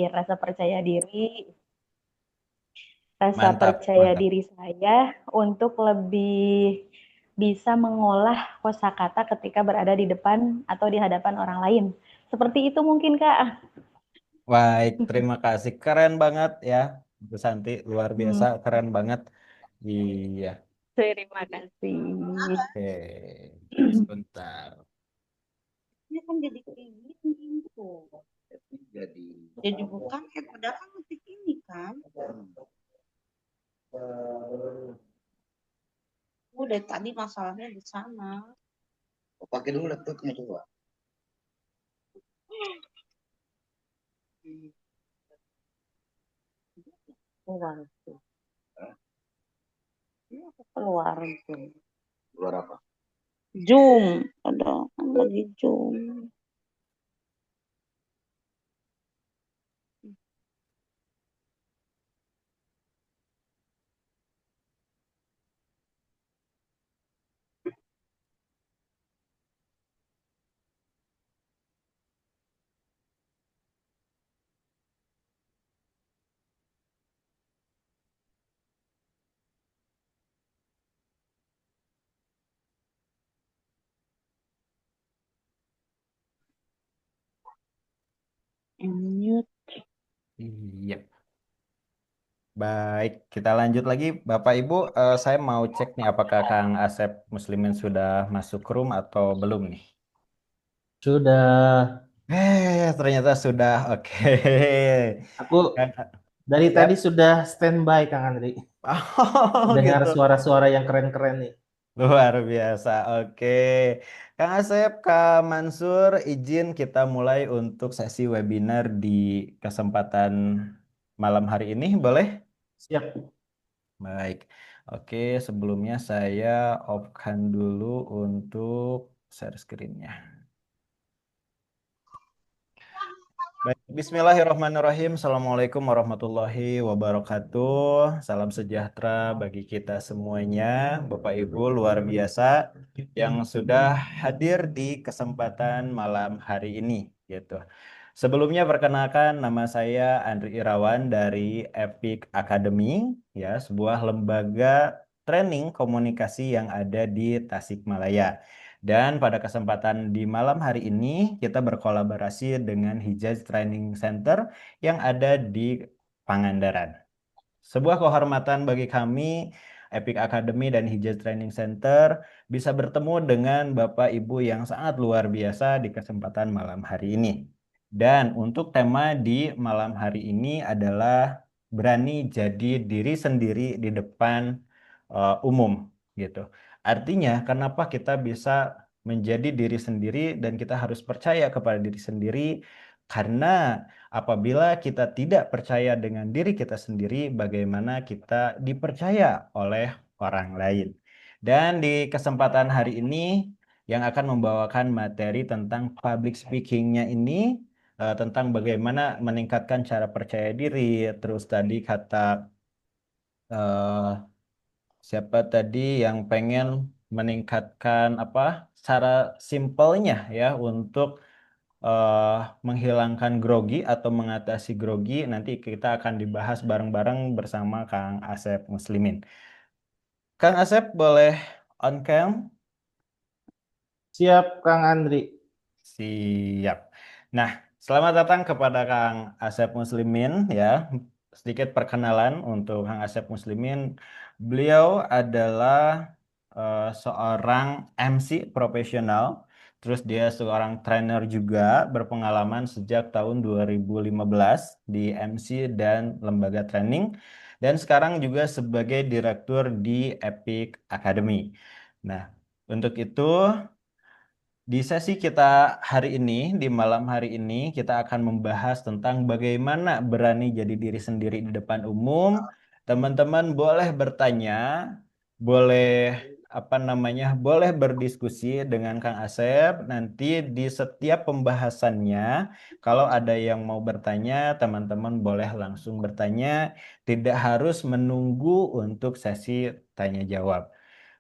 rasa percaya diri, rasa Mantap, percaya mantap. diri saya untuk lebih bisa mengolah kosakata ketika berada di depan atau di hadapan orang lain. Seperti itu mungkin Kak. Baik, terima kasih. Keren banget ya, Bu Santi. Luar biasa, Hmm, keren banget. Iya. terima kasih. Oke, sebentar. Ini kan jadi kayak gini tuh. Jadi, Jadi bukan padahal kan ngetik ini kan. Udah tadi masalahnya di sana. pakai dulu laptopnya coba. Keluar tuh. Ini aku keluar tuh. Keluar apa? Zoom. Ada kan lagi Zoom. Mute. Iya. Baik, kita lanjut lagi. Bapak Ibu, saya mau cek nih apakah Kang Asep Muslimin sudah masuk room atau belum nih? Sudah, Ternyata sudah. Oke. aku Kang, dari tadi siap. sudah standby Kang Andri. Oh, Dengar gitu. suara-suara yang keren-keren nih. Luar biasa. Oke. Kang Asep, Kak Mansur, izin kita mulai untuk sesi webinar di kesempatan malam hari ini, boleh? Siap. Baik. Oke, sebelumnya saya off-kan dulu untuk share screen-nya. Baik, Bismillahirrahmanirrahim. Assalamualaikum warahmatullahi wabarakatuh. Salam sejahtera bagi kita semuanya, Bapak Ibu luar biasa yang sudah hadir di kesempatan malam hari ini, gitu. Sebelumnya perkenalkan nama saya Andri Irawan dari Epic Academy, ya, sebuah lembaga training komunikasi yang ada di Tasikmalaya. Dan pada kesempatan di malam hari ini kita berkolaborasi dengan Hijaz Training Center yang ada di Pangandaran. Sebuah kehormatan bagi kami, Epic Academy dan Hijaz Training Center, bisa bertemu dengan Bapak Ibu yang sangat luar biasa di kesempatan malam hari ini. Dan untuk tema di malam hari ini adalah berani jadi diri sendiri di depan umum, gitu. Artinya, kenapa kita bisa menjadi diri sendiri dan kita harus percaya kepada diri sendiri? Karena apabila kita tidak percaya dengan diri kita sendiri, bagaimana kita dipercaya oleh orang lain. Dan di kesempatan hari ini yang akan membawakan materi tentang public speaking-nya ini, tentang bagaimana meningkatkan cara percaya diri, terus tadi kata eh, siapa tadi yang pengen meningkatkan apa cara simpelnya ya untuk eh, menghilangkan grogi atau mengatasi grogi, nanti kita akan dibahas bareng-bareng bersama Kang Asep Muslimin. Kang Asep boleh on cam? Siap Kang Andri. Siap. Nah, selamat datang kepada Kang Asep Muslimin ya. Sedikit perkenalan untuk Kang Asep Muslimin. Beliau adalah seorang MC profesional. Terus dia seorang trainer juga berpengalaman sejak tahun 2015 di MC dan lembaga training. Dan sekarang juga sebagai direktur di Epic Academy. Nah, untuk itu di sesi kita hari ini, di malam hari ini, kita akan membahas tentang bagaimana berani jadi diri sendiri di depan umum. Teman-teman boleh bertanya, boleh apa namanya, boleh berdiskusi dengan Kang Asep. Nanti di setiap pembahasannya, kalau ada yang mau bertanya, teman-teman boleh langsung bertanya, tidak harus menunggu untuk sesi tanya jawab.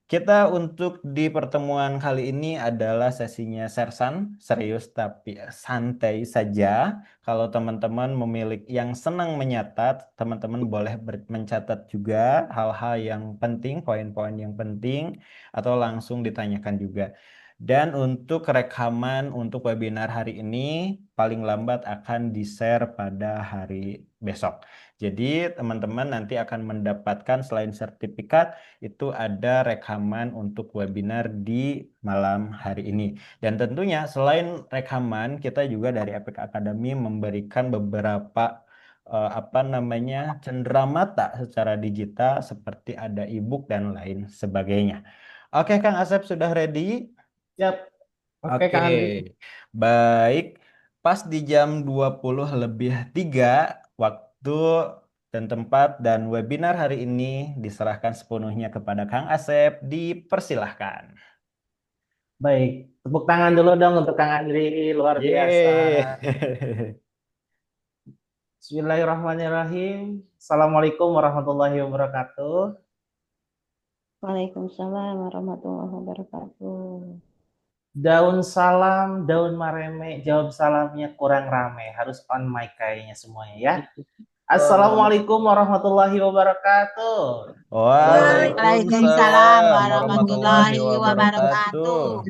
Kita untuk di pertemuan kali ini adalah sesinya sersan, serius tapi santai saja. Kalau teman-teman memiliki yang senang menyatat, teman-teman boleh mencatat juga hal-hal yang penting, poin-poin yang penting, atau langsung ditanyakan juga. Dan untuk rekaman untuk webinar hari ini, paling lambat akan di-share pada hari besok. Jadi teman-teman nanti akan mendapatkan selain sertifikat, itu ada rekaman untuk webinar di malam hari ini. Dan tentunya selain rekaman, kita juga dari Epic Academy memberikan beberapa cenderamata secara digital seperti ada e-book dan lain sebagainya. Oke, Kang Asep sudah ready? Siap. Oke, Oke, Kang Andri. baik. Pas di jam 20:03 waktu dan tempat dan webinar hari ini diserahkan sepenuhnya kepada Kang Asep. Dipersilahkan. Baik. Tepuk tangan dulu dong untuk Kang Andri. Luar biasa. Yeay. Bismillahirrahmanirrahim. Assalamualaikum warahmatullahi wabarakatuh. Waalaikumsalam warahmatullahi wabarakatuh. Daun salam, daun mareme, jawab salamnya kurang rame. Harus on mic kayaknya semuanya ya. Assalamualaikum warahmatullahi wabarakatuh. Waalaikumsalam warahmatullahi wabarakatuh.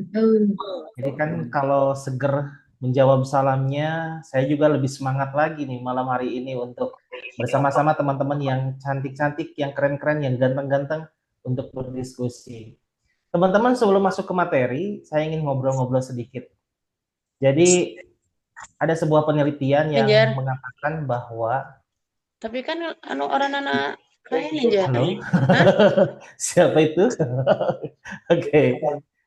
Jadi kan kalau seger menjawab salamnya, saya juga lebih semangat lagi nih malam hari ini untuk bersama-sama teman-teman yang cantik-cantik, yang keren-keren, yang ganteng-ganteng untuk berdiskusi. Teman-teman, sebelum masuk ke materi, saya ingin ngobrol-ngobrol sedikit. Jadi ada sebuah penelitian yang mengatakan bahwa tapi kan orang anak kayak ninja. halo, siapa itu? Oke.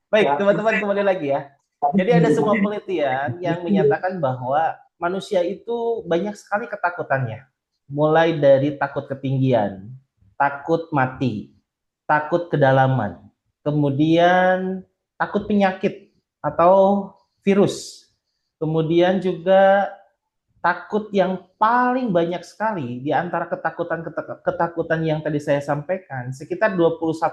Baik, teman-teman, kembali lagi ya. Jadi ada sebuah penelitian yang menyatakan bahwa manusia itu banyak sekali ketakutannya. Mulai dari takut ketinggian, takut mati, takut kedalaman, kemudian takut penyakit atau virus. Kemudian juga takut yang paling banyak sekali di antara ketakutan yang tadi saya sampaikan, sekitar 21%.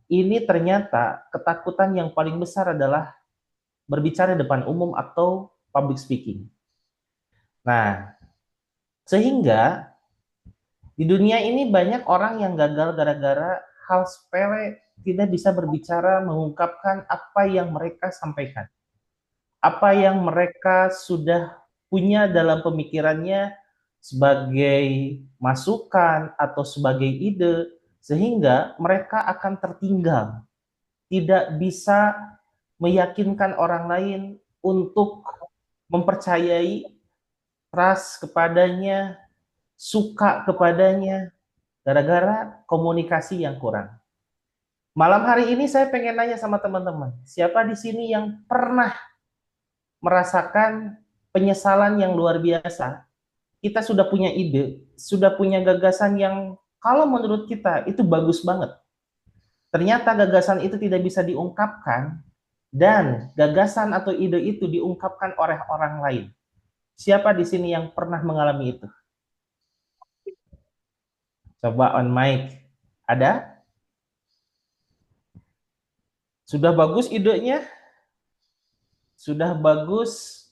Ini ternyata ketakutan yang paling besar adalah berbicara di depan umum atau public speaking. Nah, sehingga di dunia ini banyak orang yang gagal gara-gara hal sepele, tidak bisa berbicara, mengungkapkan apa yang mereka sampaikan. Apa yang mereka sudah punya dalam pemikirannya sebagai masukan atau sebagai ide, sehingga mereka akan tertinggal, tidak bisa meyakinkan orang lain untuk mempercayai, trust kepadanya, suka kepadanya, gara-gara komunikasi yang kurang. Malam hari ini saya pengen nanya sama teman-teman, siapa di sini yang pernah merasakan penyesalan yang luar biasa? Kita sudah punya ide, sudah punya gagasan yang kalau menurut kita itu bagus banget. Ternyata gagasan itu tidak bisa diungkapkan dan gagasan atau ide itu diungkapkan oleh orang lain. Siapa di sini yang pernah mengalami itu? Coba on mic. Ada? Sudah bagus idenya? Sudah bagus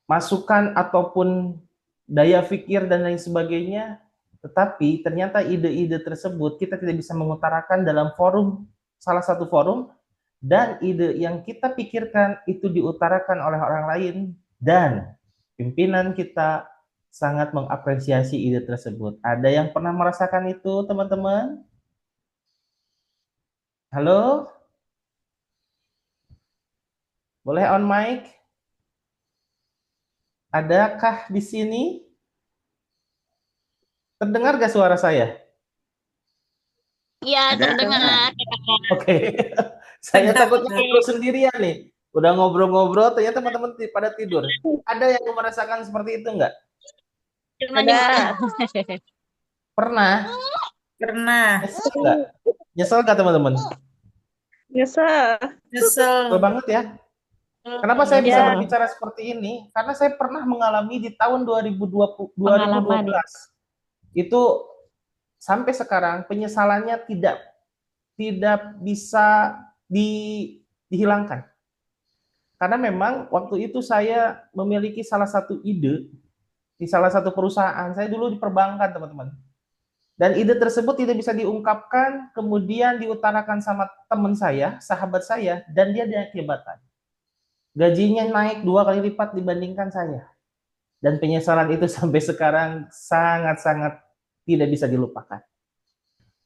masukan ataupun daya pikir dan lain sebagainya, tetapi ternyata ide-ide tersebut kita tidak bisa mengutarakan dalam forum, salah satu forum, dan ide yang kita pikirkan itu diutarakan oleh orang lain, dan pimpinan kita sangat mengapresiasi ide tersebut. Ada yang pernah merasakan itu, teman-teman? Halo? Boleh on mic? Adakah di sini? Terdengar gak suara saya? Iya, terdengar. Oke. Saya takut ngobrol sendirian nih. Udah ngobrol-ngobrol, ternyata teman-teman pada tidur. Ada yang merasakan seperti itu enggak? Ada. Pernah? Pernah. Nyesel enggak? Nyesel enggak, teman-teman? Nyesel. Nyesel banget ya. Kenapa saya bisa berbicara seperti ini? Karena saya pernah mengalami di tahun 2012. Pengalaman, ya. Itu sampai sekarang penyesalannya tidak bisa dihilangkan. Karena memang waktu itu saya memiliki salah satu ide di salah satu perusahaan. Saya dulu di perbankan, teman-teman. Dan ide tersebut tidak bisa diungkapkan, kemudian diutarakan sama teman saya, sahabat saya, dan dia naik jabatan. Gajinya naik 2 kali lipat dibandingkan saya. Dan penyesalan itu sampai sekarang sangat-sangat tidak bisa dilupakan.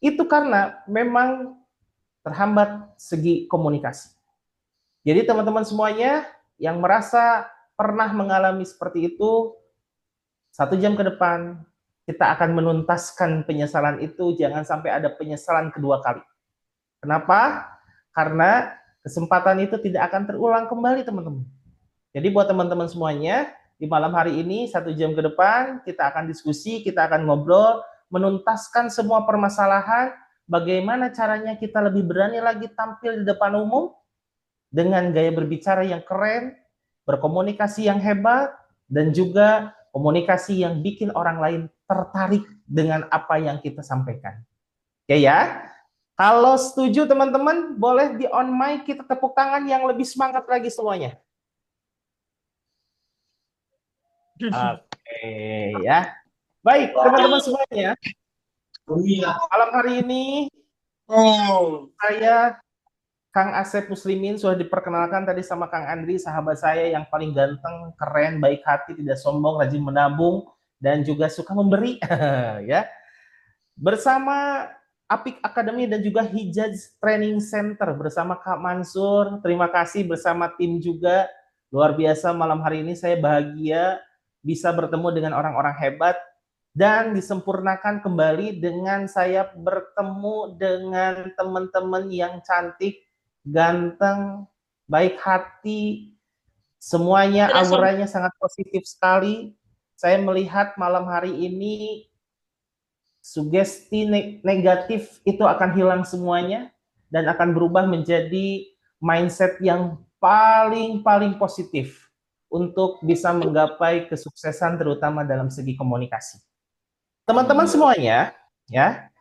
Itu karena memang terhambat segi komunikasi. Jadi teman-teman semuanya yang merasa pernah mengalami seperti itu, 1 jam ke depan kita akan menuntaskan penyesalan itu, jangan sampai ada penyesalan kedua kali. Kenapa? Karena kesempatan itu tidak akan terulang kembali, teman-teman. Jadi buat teman-teman semuanya, di malam hari ini 1 jam ke depan kita akan diskusi, kita akan ngobrol, menuntaskan semua permasalahan, bagaimana caranya kita lebih berani lagi tampil di depan umum, dengan gaya berbicara yang keren, berkomunikasi yang hebat, dan juga komunikasi yang bikin orang lain tertarik dengan apa yang kita sampaikan. Oke ya? Kalau setuju teman-teman, boleh di on mic, kita tepuk tangan yang lebih semangat lagi semuanya. Oke ya. Baik, teman-teman semuanya. Malam hari ini saya Kang Asep Muslimin sudah diperkenalkan tadi sama Kang Andri, sahabat saya yang paling ganteng, keren, baik hati, tidak sombong, rajin menabung, dan juga suka memberi. Ya, bersama Apik Academy dan juga Hijaz Training Center bersama Kak Mansur. Terima kasih bersama tim juga. Luar biasa, malam hari ini saya bahagia bisa bertemu dengan orang-orang hebat dan disempurnakan kembali dengan saya bertemu dengan teman-teman yang cantik, ganteng, baik hati, semuanya auranya sangat positif sekali. Saya melihat malam hari ini sugesti negatif itu akan hilang semuanya dan akan berubah menjadi mindset yang paling positif untuk bisa menggapai kesuksesan terutama dalam segi komunikasi. Teman-teman semuanya, ya,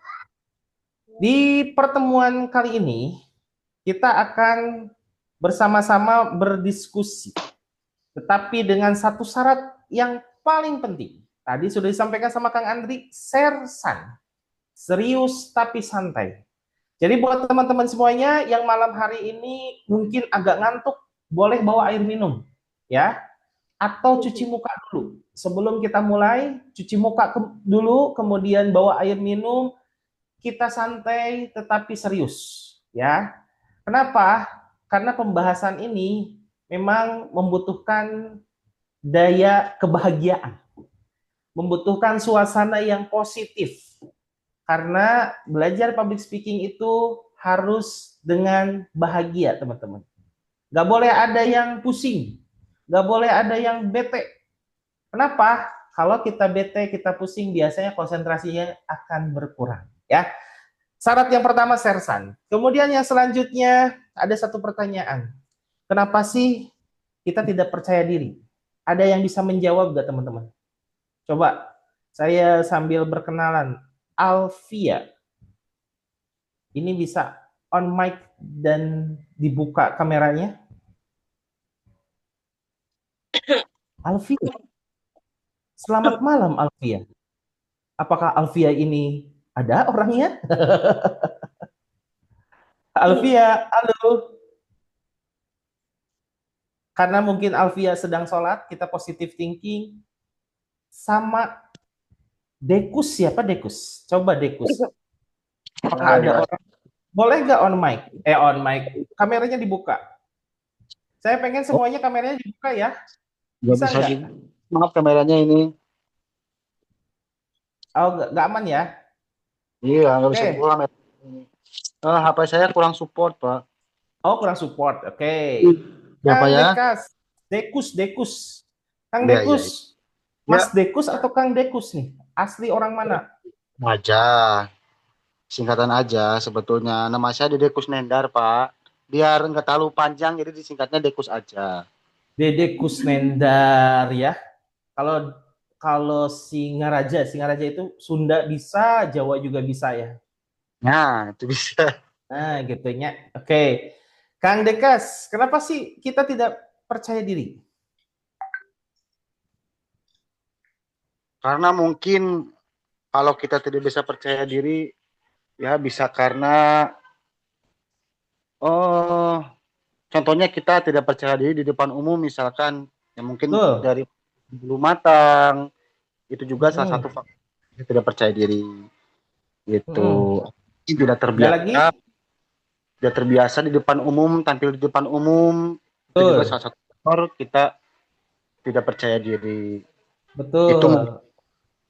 di pertemuan kali ini kita akan bersama-sama berdiskusi, tetapi dengan satu syarat yang paling penting. Tadi sudah disampaikan sama Kang Andri, sersan, serius tapi santai. Jadi buat teman-teman semuanya yang malam hari ini mungkin agak ngantuk, boleh bawa air minum, ya, atau cuci muka dulu. Sebelum kita mulai, cuci muka dulu, kemudian bawa air minum, kita santai tetapi serius, ya. Kenapa? Karena pembahasan ini memang membutuhkan daya kebahagiaan, membutuhkan suasana yang positif. Karena belajar public speaking itu harus dengan bahagia, teman-teman. Gak boleh ada yang pusing, gak boleh ada yang bete. Kenapa? Kalau kita bete, kita pusing, biasanya konsentrasinya akan berkurang, ya. Syarat yang pertama sersan. Kemudian yang selanjutnya ada satu pertanyaan. Kenapa sih kita tidak percaya diri? Ada yang bisa menjawab gak, teman-teman? Coba saya sambil berkenalan. Alfia. Ini bisa on mic dan dibuka kameranya. Alfia. Selamat malam, Alfia. Apakah Alfia ini ada orangnya? Alfia, halo. Karena mungkin Alfia sedang sholat, kita positive thinking. Sama Dekus, siapa Dekus? Coba Dekus. Apakah ada orang? Boleh nggak on mic? On mic. Kameranya dibuka. Saya pengen semuanya kameranya dibuka ya. Bisa nggak? Maaf, kameranya ini. Oh, nggak aman ya? Iya, nggak bisa dibuka kamera ini. HP saya kurang support, Pak. Oh, kurang support. Oke. Berapa ya? Dekus. Kang Ya, Dekus. ya. Mas Dekus atau Kang Dekus nih? Asli orang mana? Aja. Singkatan aja sebetulnya. Nama saya Dekus Nendar, Pak. Biar nggak terlalu panjang, jadi disingkatnya Dekus aja. Dede Kusnendar ya. Kalau kalau Singaraja itu Sunda bisa, Jawa juga bisa ya. Nah, itu bisa. Nah, gitunya. Oke. Kang Dekas, kenapa sih kita tidak percaya diri? Karena mungkin kalau kita tidak bisa percaya diri, ya bisa karena oh contohnya kita tidak percaya diri di depan umum misalkan, ya mungkin Betul. dari belum matang, itu juga salah Mm-mm. satu faktor kita tidak percaya diri gitu. Mm-mm. Mungkin tidak Ada lagi? terbiasa, tidak terbiasa di depan umum, tampil di depan umum, itu juga Betul. salah satu faktor kita tidak percaya diri. Itu Betul.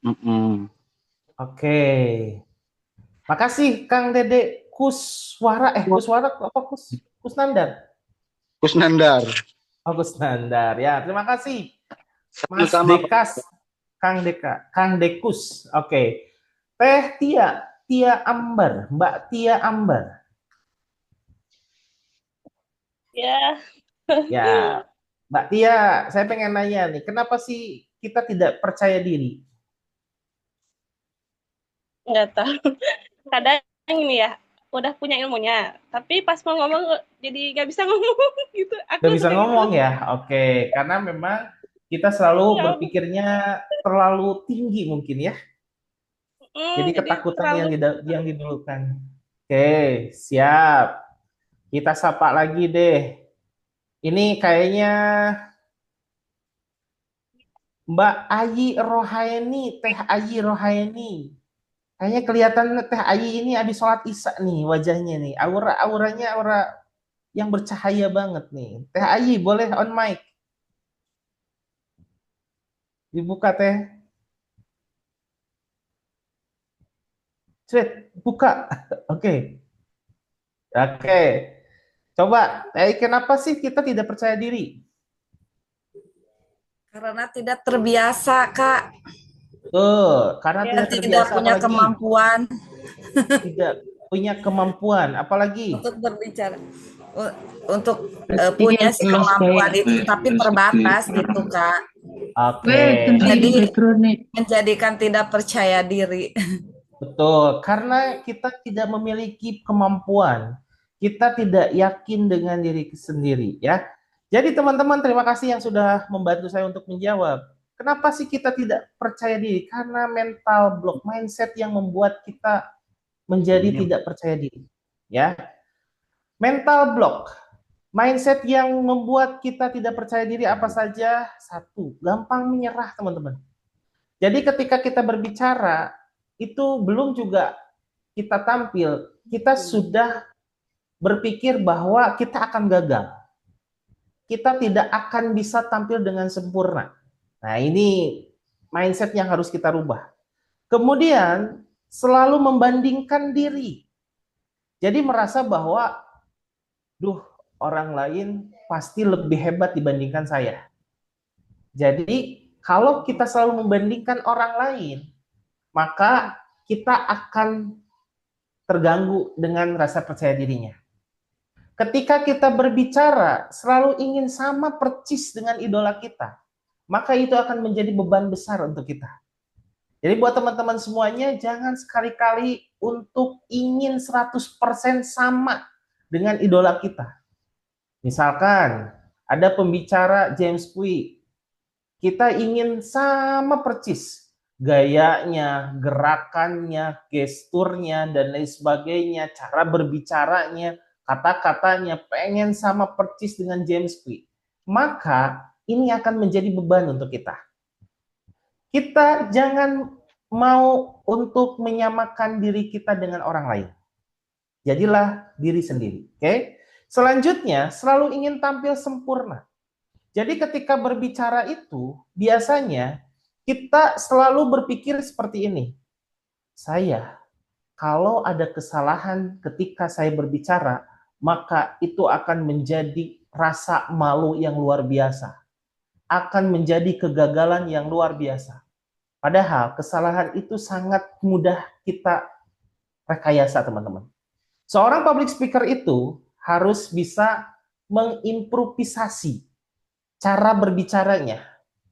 mm-mm. Oke. Makasih Kang Dede Kuswara apa Kusnandar? Kusnandar. Oh, Kusnandar. Ya, terima kasih. Mas Sama-sama Pak. Dekas, Kang Dekus. Oke. Teh Tia Ambar, Mbak Tia Ambar. Ya, Ya, Mbak Tia, saya pengen nanya nih, kenapa sih kita tidak percaya diri? nggak tahu. Kadang ini ya, udah punya ilmunya, tapi pas mau ngomong jadi nggak bisa ngomong gitu. Gak Aku bisa suka gitu. ngomong ya? Oke, karena memang kita selalu Ya, berpikirnya terlalu tinggi mungkin ya. Jadi jadi ketakutan terlalu yang didulukan. Oke, siap. Kita sapa lagi deh. Ini kayaknya Mbak Ayi Rohaini, Teh Ayi Rohaini. Kayaknya kelihatan Teh Ayi ini habis sholat Isya nih wajahnya nih. Auranya aura yang bercahaya banget nih. Teh Ayi boleh on mic. Dibuka Teh. Cret, buka. Oke. Oke. Coba, kenapa sih kita tidak percaya diri? Karena tidak terbiasa, Kak. Tuh, karena ya, tidak Dan tidak terbiasa punya apalagi kemampuan tidak punya kemampuan apalagi. untuk berbicara. Untuk punya si kemampuan itu, tapi terbatas gitu, Kak. Oke. Jadi menjadikan tidak percaya diri. Betul, karena kita tidak memiliki kemampuan, kita tidak yakin dengan diri sendiri, ya. Jadi teman-teman, terima kasih yang sudah membantu saya untuk menjawab. Kenapa sih kita tidak percaya diri? Karena mental block, mindset yang membuat kita menjadi tidak percaya diri, ya. Mental block, mindset yang membuat kita tidak percaya diri apa saja? Satu, gampang menyerah, teman-teman. Jadi ketika kita berbicara, itu belum juga kita tampil, kita sudah berpikir bahwa kita akan gagal. Kita tidak akan bisa tampil dengan sempurna. Nah, ini mindset yang harus kita rubah. Kemudian, selalu membandingkan diri. Jadi merasa bahwa, orang lain pasti lebih hebat dibandingkan saya. Jadi, kalau kita selalu membandingkan orang lain, maka kita akan terganggu dengan rasa percaya dirinya. Ketika kita berbicara selalu ingin sama persis dengan idola kita, maka itu akan menjadi beban besar untuk kita. Jadi buat teman-teman semuanya, jangan sekali-kali untuk ingin 100% sama dengan idola kita. Misalkan ada pembicara James Pui, kita ingin sama persis gayanya, gerakannya, gesturnya, dan lain sebagainya, cara berbicaranya, kata-katanya, pengen sama persis dengan James Pui. Maka ini akan menjadi beban untuk kita. Kita jangan mau untuk menyamakan diri kita dengan orang lain. Jadilah diri sendiri. Oke? Selanjutnya, selalu ingin tampil sempurna. Jadi ketika berbicara itu, biasanya kita selalu berpikir seperti ini. Saya, kalau ada kesalahan ketika saya berbicara, maka itu akan menjadi rasa malu yang luar biasa. Akan menjadi kegagalan yang luar biasa. Padahal kesalahan itu sangat mudah kita rekayasa, teman-teman. Seorang public speaker itu harus bisa mengimprovisasi cara berbicaranya.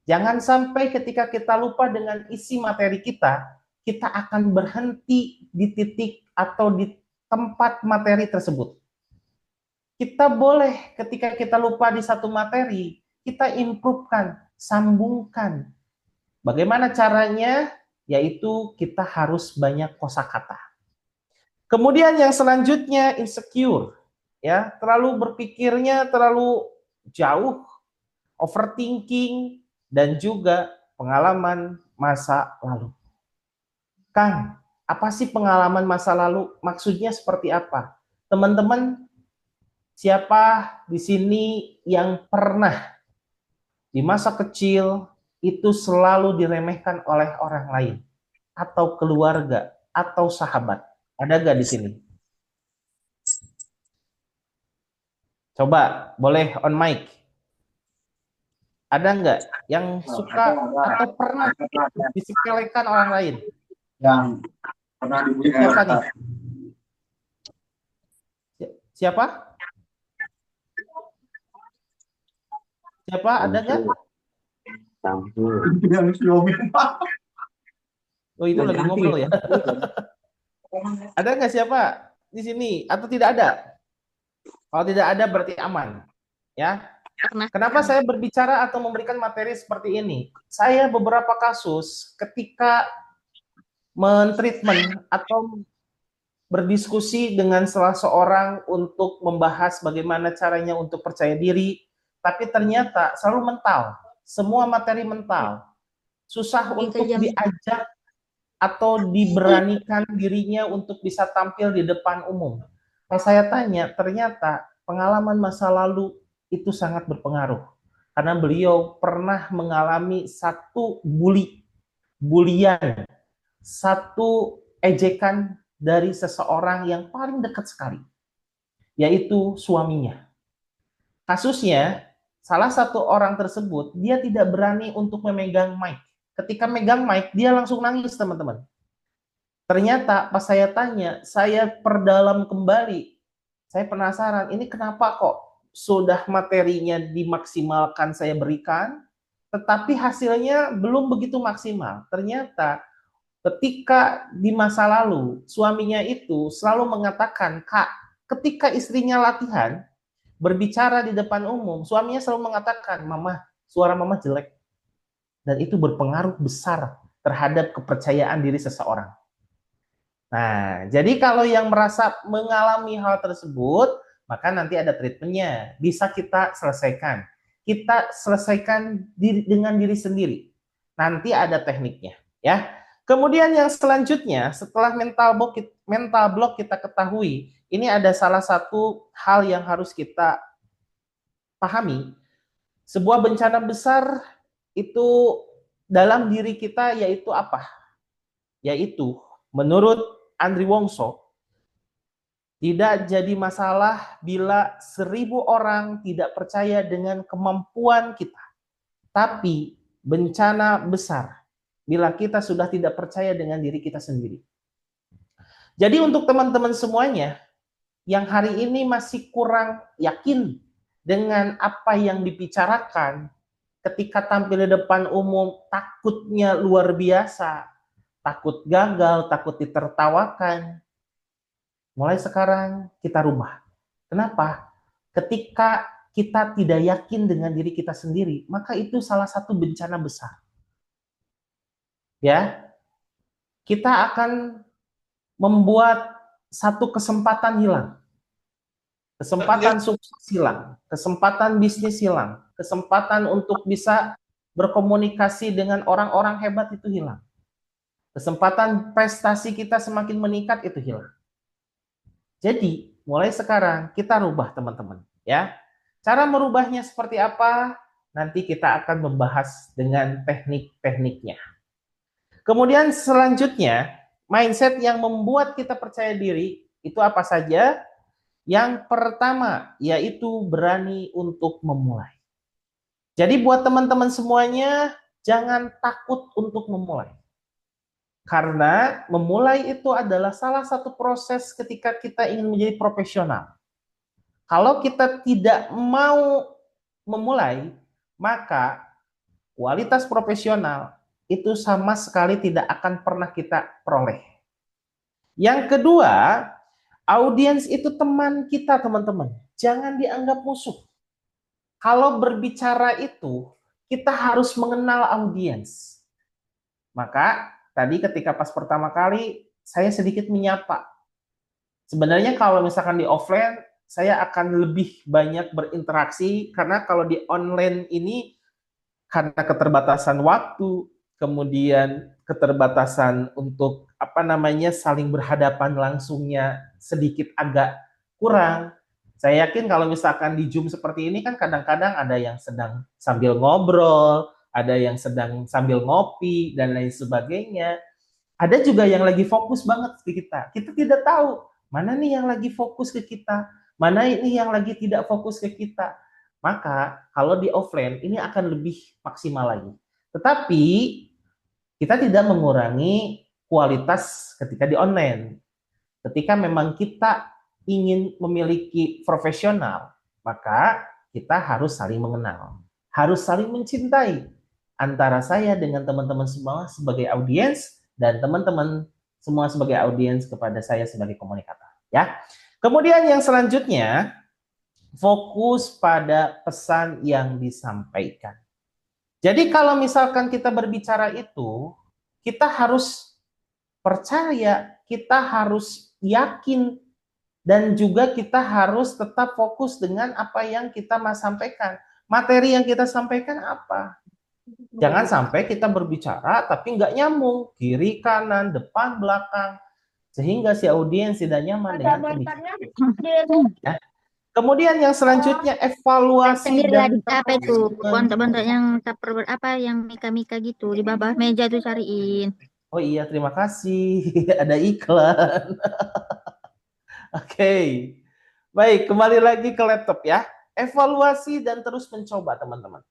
Jangan sampai ketika kita lupa dengan isi materi kita akan berhenti di titik atau di tempat materi tersebut. Kita boleh ketika kita lupa di satu materi, kita improve-kan, sambungkan. Bagaimana caranya? Yaitu kita harus banyak kosakata. Kemudian yang selanjutnya insecure, ya, terlalu berpikirnya terlalu jauh, overthinking, dan juga pengalaman masa lalu. Kang, apa sih pengalaman masa lalu? Maksudnya seperti apa? Teman-teman, siapa di sini yang pernah di masa kecil itu selalu diremehkan oleh orang lain atau keluarga atau sahabat? Ada gak di sini? Coba, boleh on mic. Ada nggak yang suka atau pernah disepelekan orang lain? Yang pernah dibully Siapa nih? Siapa? Siapa? Ada nggak? Oh, itu lagi ngobrol ya. Ada nggak siapa di sini atau tidak ada? Kalau tidak ada berarti aman, ya. Kenapa saya berbicara atau memberikan materi seperti ini? Saya beberapa kasus ketika mentreatment atau berdiskusi dengan salah seorang untuk membahas bagaimana caranya untuk percaya diri, tapi ternyata selalu mental, semua materi mental, susah untuk diajak atau diberanikan dirinya untuk bisa tampil di depan umum. Kalau saya tanya, ternyata pengalaman masa lalu itu sangat berpengaruh. Karena beliau pernah mengalami satu bulian, satu ejekan dari seseorang yang paling dekat sekali, yaitu suaminya. Kasusnya, salah satu orang tersebut, dia tidak berani untuk memegang mic. Ketika megang mic, dia langsung nangis, teman-teman. Ternyata pas saya tanya, saya perdalam kembali. Saya penasaran, ini kenapa kok sudah materinya dimaksimalkan saya berikan, tetapi hasilnya belum begitu maksimal. Ternyata ketika di masa lalu, suaminya itu selalu mengatakan, Kak, ketika istrinya latihan, berbicara di depan umum, suaminya selalu mengatakan, Mama, suara Mama jelek. Dan itu berpengaruh besar terhadap kepercayaan diri seseorang. Nah, jadi kalau yang merasa mengalami hal tersebut, maka nanti ada treatmentnya. Bisa kita selesaikan. Kita selesaikan dengan diri sendiri. Nanti ada tekniknya, ya. Kemudian yang selanjutnya, setelah mental block kita ketahui, ini ada salah satu hal yang harus kita pahami. Sebuah bencana besar itu dalam diri kita yaitu apa? Yaitu menurut Andri Wongso, tidak jadi masalah bila 1000 orang tidak percaya dengan kemampuan kita. Tapi bencana besar bila kita sudah tidak percaya dengan diri kita sendiri. Jadi untuk teman-teman semuanya yang hari ini masih kurang yakin dengan apa yang dibicarakan, ketika tampil di depan umum takutnya luar biasa, takut gagal, takut ditertawakan. Mulai sekarang kita rubah. Kenapa? Ketika kita tidak yakin dengan diri kita sendiri, maka itu salah satu bencana besar. Ya, kita akan membuat satu kesempatan hilang. Kesempatan sukses hilang, kesempatan bisnis hilang, kesempatan untuk bisa berkomunikasi dengan orang-orang hebat itu hilang. Kesempatan prestasi kita semakin meningkat itu hilang. Jadi, mulai sekarang kita rubah, teman-teman, ya. Cara merubahnya seperti apa? Nanti kita akan membahas dengan teknik-tekniknya. Kemudian selanjutnya, mindset yang membuat kita percaya diri itu apa saja? Yang pertama, yaitu berani untuk memulai. Jadi buat teman-teman semuanya, jangan takut untuk memulai. Karena memulai itu adalah salah satu proses ketika kita ingin menjadi profesional. Kalau kita tidak mau memulai, maka kualitas profesional itu sama sekali tidak akan pernah kita peroleh. Yang kedua, audiens itu teman kita, teman-teman. Jangan dianggap musuh. Kalau berbicara itu, kita harus mengenal audiens. Maka tadi ketika pas pertama kali, saya sedikit menyapa. Sebenarnya kalau misalkan di offline, saya akan lebih banyak berinteraksi, karena kalau di online ini, karena keterbatasan waktu, kemudian keterbatasan untuk saling berhadapan langsungnya sedikit agak kurang. Saya yakin kalau misalkan di Zoom seperti ini kan kadang-kadang ada yang sedang sambil ngobrol, ada yang sedang sambil ngopi dan lain sebagainya. Ada juga yang lagi fokus banget ke kita. Kita tidak tahu mana nih yang lagi fokus ke kita, mana ini yang lagi tidak fokus ke kita. Maka kalau di offline ini akan lebih maksimal lagi. Tetapi kita tidak mengurangi kualitas ketika di online. Ketika memang kita ingin memiliki profesional, maka kita harus saling mengenal, harus saling mencintai antara saya dengan teman-teman semua sebagai audiens dan teman-teman semua sebagai audiens kepada saya sebagai komunikator. Ya. Kemudian yang selanjutnya, fokus pada pesan yang disampaikan. Jadi kalau misalkan kita berbicara itu, kita harus percaya, kita harus yakin, dan juga kita harus tetap fokus dengan apa yang kita mau sampaikan. Materi yang kita sampaikan apa? Jangan sampai kita berbicara tapi nggak nyambung, kiri, kanan, depan, belakang, sehingga si audiens tidak nyaman dengan pembicaraan. Ya. Kemudian yang selanjutnya, evaluasi dan apa itu bentuk-bentuk yang tupper apa yang mika-mika gitu di bawah meja tuh cariin. Oh iya, terima kasih. Ada iklan. Oke. Baik, kembali lagi ke laptop ya. Evaluasi dan terus mencoba, teman-teman.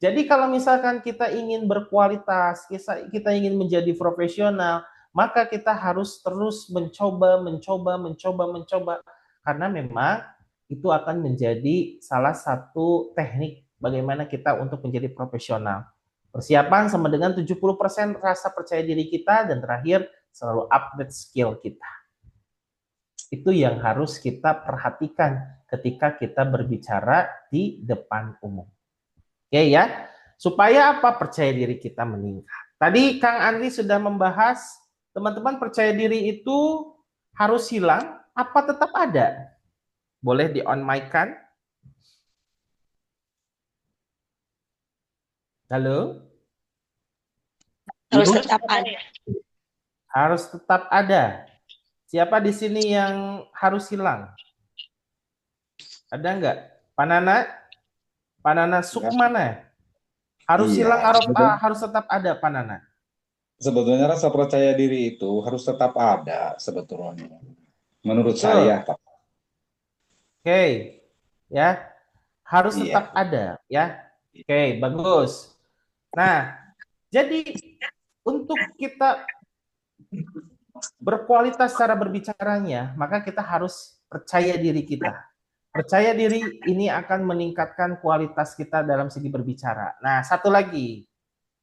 Jadi kalau misalkan kita ingin berkualitas, kita ingin menjadi profesional, maka kita harus terus mencoba. Karena memang itu akan menjadi salah satu teknik bagaimana kita untuk menjadi profesional. Persiapan sama dengan 70% rasa percaya diri kita, dan terakhir selalu update skill kita. Itu yang harus kita perhatikan ketika kita berbicara di depan umum. Oke ya, supaya apa? Percaya diri kita meningkat. Tadi Kang Andri sudah membahas, teman-teman, percaya diri itu harus hilang apa tetap ada? Boleh di on mic kan? Halo? Harus tetap ada. Harus tetap ada. Siapa di sini yang harus hilang? Ada nggak? Panana? Panana Sukmana? Harus hilang, harus tetap ada, Panana. Sebetulnya rasa percaya diri itu harus tetap ada sebetulnya. Menurut saya, Pak. Oke. Ya. Harus tetap ada, ya. Oke, bagus. Nah, jadi untuk kita berkualitas cara berbicaranya, maka kita harus percaya diri kita. Percaya diri ini akan meningkatkan kualitas kita dalam segi berbicara. Nah, satu lagi,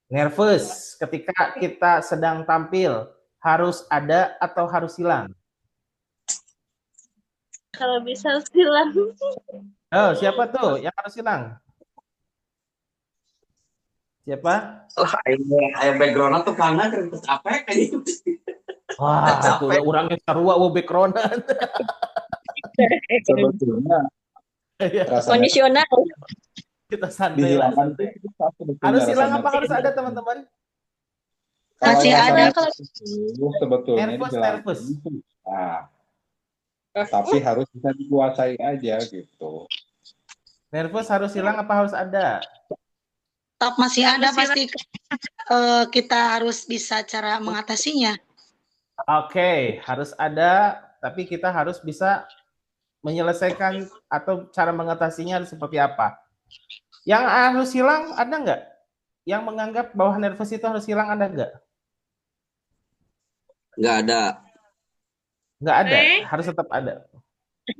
nervous ketika kita sedang tampil, harus ada atau harus hilang? Kalau bisa hilang. Oh, siapa tuh yang harus hilang? Siapa? Ayah background tuh karena kertas apa kayak gitu. Wah, itu ya orangnya sarua background. Sebetulnya kondisional. Kita santai. Harus hilang apa harus ada, teman-teman? Masih ada kalau sebetulnya nervous. Nah, tapi harus bisa dikuasai aja gitu. Nervous harus hilang apa harus ada? Tetap masih ada, pasti kita harus bisa cara mengatasinya. Oke, harus ada, tapi kita harus bisa menyelesaikan atau cara mengatasinya seperti apa. Yang harus hilang ada nggak? Yang menganggap bahwa nervous itu harus hilang ada nggak? Nggak ada. Nggak ada, harus tetap ada.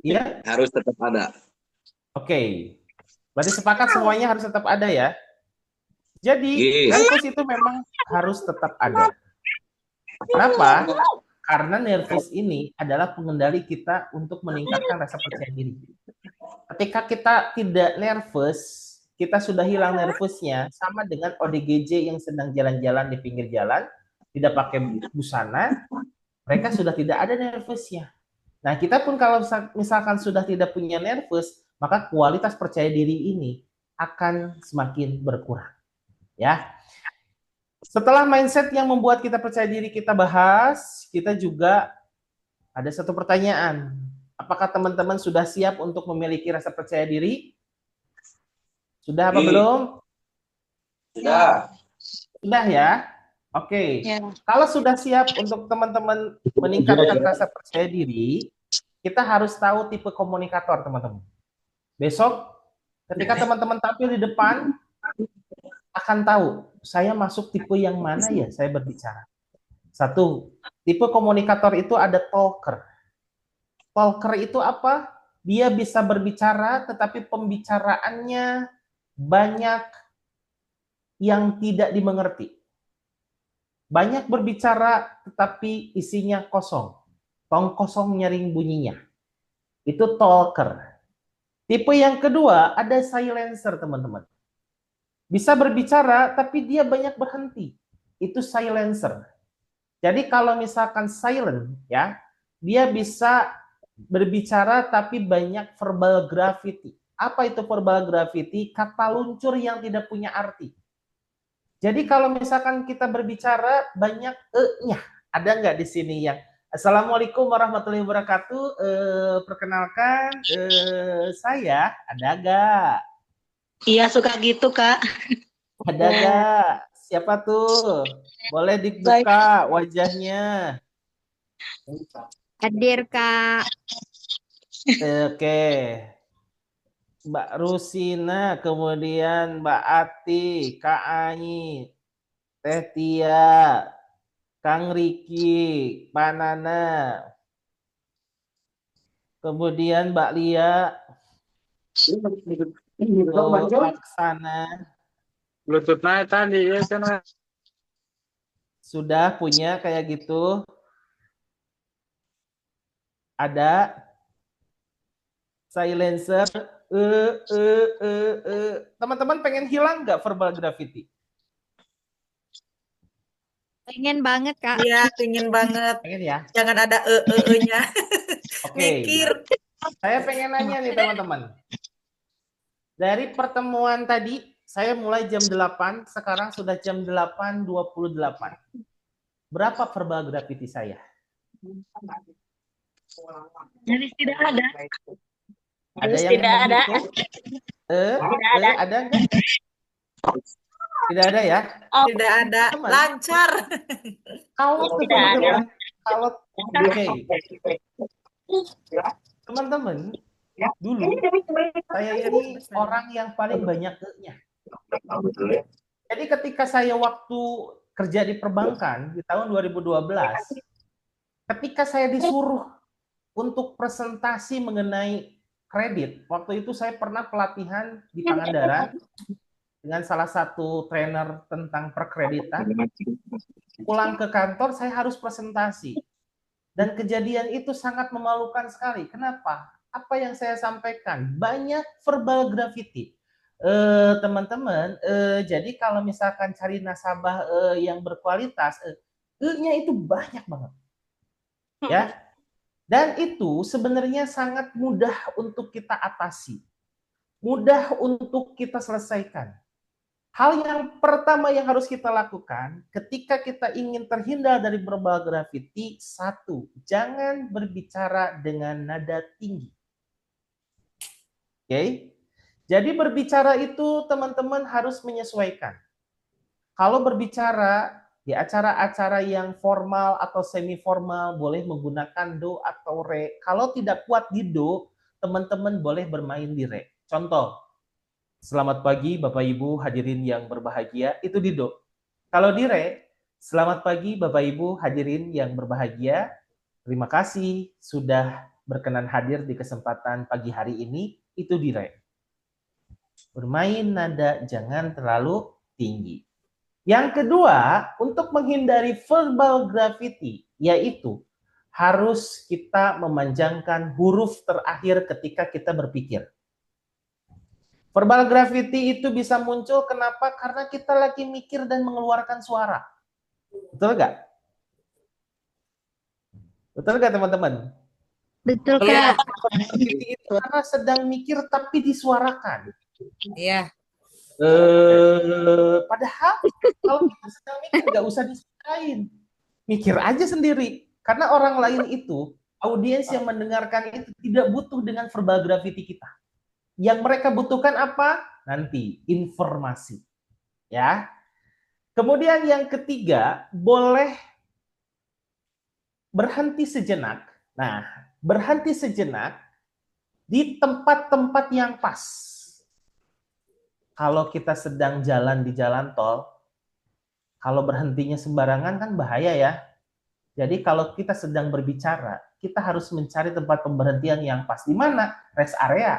Iya? Harus tetap ada. Oke. Berarti sepakat semuanya harus tetap ada ya? Jadi nervous itu memang harus tetap ada. Kenapa? Karena nervous ini adalah pengendali kita untuk meningkatkan rasa percaya diri. Ketika kita tidak nervous, kita sudah hilang nervousnya, sama dengan ODGJ yang sedang jalan-jalan di pinggir jalan, tidak pakai busana, mereka sudah tidak ada nervousnya. Nah, kita pun kalau misalkan sudah tidak punya nervous, maka kualitas percaya diri ini akan semakin berkurang. Ya. Setelah mindset yang membuat kita percaya diri kita bahas, kita juga ada satu pertanyaan. Apakah teman-teman sudah siap untuk memiliki rasa percaya diri? Sudah apa belum? Sudah. Sudah ya? Oke. Kalau sudah siap untuk teman-teman meningkatkan rasa percaya diri, kita harus tahu tipe komunikator, teman-teman. Besok, ketika teman-teman tampil di depan, akan tahu saya masuk tipe yang mana ya saya berbicara. Satu, tipe komunikator itu ada talker. Talker itu apa? Dia bisa berbicara, tetapi pembicaraannya banyak yang tidak dimengerti. Banyak berbicara, tetapi isinya kosong. Tong kosong nyaring bunyinya. Itu talker. Tipe yang kedua, ada silencer, teman-teman. Bisa berbicara, tapi dia banyak berhenti. Itu silencer. Jadi kalau misalkan silent, ya, dia bisa berbicara tapi banyak verbal graffiti. Apa itu verbal graffiti? Kata luncur yang tidak punya arti. Jadi kalau misalkan kita berbicara banyak e-nya. Ada nggak di sini yang Assalamualaikum warahmatullahi wabarakatuh. Perkenalkan, saya ada nggak? Iya, suka gitu, Kak. Ada nggak? Siapa tuh? Boleh dibuka wajahnya. Hadir, Kak. Oke. Mbak Rusina, kemudian Mbak Ati, Kak Ani, Teh Tia, Kang Riki, Pak Nana, kemudian Mbak Lia, Laksana. Bluetooth naik tadi ya kan. Sudah punya kayak gitu? Ada silencer. Teman-teman pengen hilang nggak verbal graffiti? Pengen banget, Kak. Iya, pengen banget. Pengen ya? Jangan ada nya. Oke. Mikir. Saya pengen nanya nih teman-teman. Dari pertemuan tadi, saya mulai jam 8, sekarang sudah jam 8.28. Berapa verbal graffiti saya? Nyaris tidak ada. Ada yang tidak ada. Tidak ada. Ada nggak? Tidak ada ya? Tidak ada. Lancar. Kalau teman-teman, kalau oke. Teman-teman, dulu saya ini orang yang paling banyak e-nya. Jadi ketika saya waktu kerja di perbankan di tahun 2012, ketika saya disuruh untuk presentasi mengenai kredit, waktu itu saya pernah pelatihan di Pangandaran dengan salah satu trainer tentang perkreditan. Pulang ke kantor saya harus presentasi. Dan kejadian itu sangat memalukan sekali. Kenapa? Apa yang saya sampaikan? Banyak verbal graffiti. Teman-teman, jadi kalau misalkan cari nasabah yang berkualitas, e-nya itu banyak banget. Ya. Dan itu sebenarnya sangat mudah untuk kita atasi. Mudah untuk kita selesaikan. Hal yang pertama yang harus kita lakukan ketika kita ingin terhindar dari verbal graffiti, satu, jangan berbicara dengan nada tinggi. Oke? Jadi berbicara itu teman-teman harus menyesuaikan. Kalau berbicara di acara-acara yang formal atau semi formal boleh menggunakan do atau re. Kalau tidak kuat di do, teman-teman boleh bermain di re. Contoh, selamat pagi Bapak Ibu hadirin yang berbahagia, itu di do. Kalau di re, selamat pagi Bapak Ibu hadirin yang berbahagia, terima kasih sudah berkenan hadir di kesempatan pagi hari ini, itu di re. Bermain nada jangan terlalu tinggi. Yang kedua, untuk menghindari verbal graffiti, yaitu harus kita memanjangkan huruf terakhir ketika kita berpikir. Verbal graffiti itu bisa muncul kenapa? Karena kita lagi mikir dan mengeluarkan suara. Betul nggak? Betul nggak teman-teman? Betul, Iya. Kak. Graffiti itu karena sedang mikir tapi disuarakan. Iya. Padahal kalau kita sedang mikir nggak usah disuarain, mikir aja sendiri. Karena orang lain itu, audiens yang mendengarkan itu tidak butuh dengan verbal graffiti kita. Yang mereka butuhkan apa? Nanti informasi, ya. Kemudian yang ketiga, boleh berhenti sejenak. Nah, berhenti sejenak di tempat-tempat yang pas. Kalau kita sedang jalan di jalan tol, kalau berhentinya sembarangan kan bahaya ya. Jadi kalau kita sedang berbicara, kita harus mencari tempat pemberhentian yang pas. Di mana? Rest area.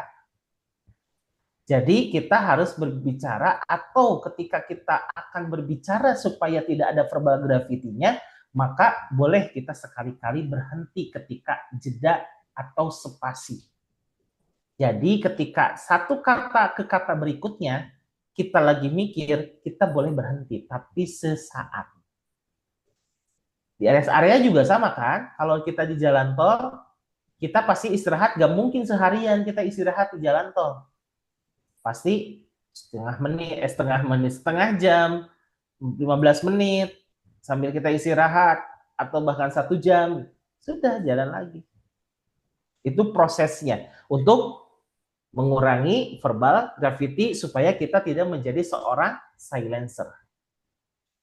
Jadi kita harus berbicara, atau ketika kita akan berbicara supaya tidak ada verbal graffiti-nya, maka boleh kita sekali-kali berhenti ketika jeda atau spasi. Jadi ketika satu kata ke kata berikutnya, kita lagi mikir, kita boleh berhenti, tapi sesaat. Di rest area juga sama kan? Kalau kita di jalan tol, kita pasti istirahat, gak mungkin seharian kita istirahat di jalan tol. Pasti setengah jam, 15 menit, sambil kita istirahat, atau bahkan 1 jam, sudah jalan lagi. Itu prosesnya untuk mengurangi verbal graffiti supaya kita tidak menjadi seorang silencer.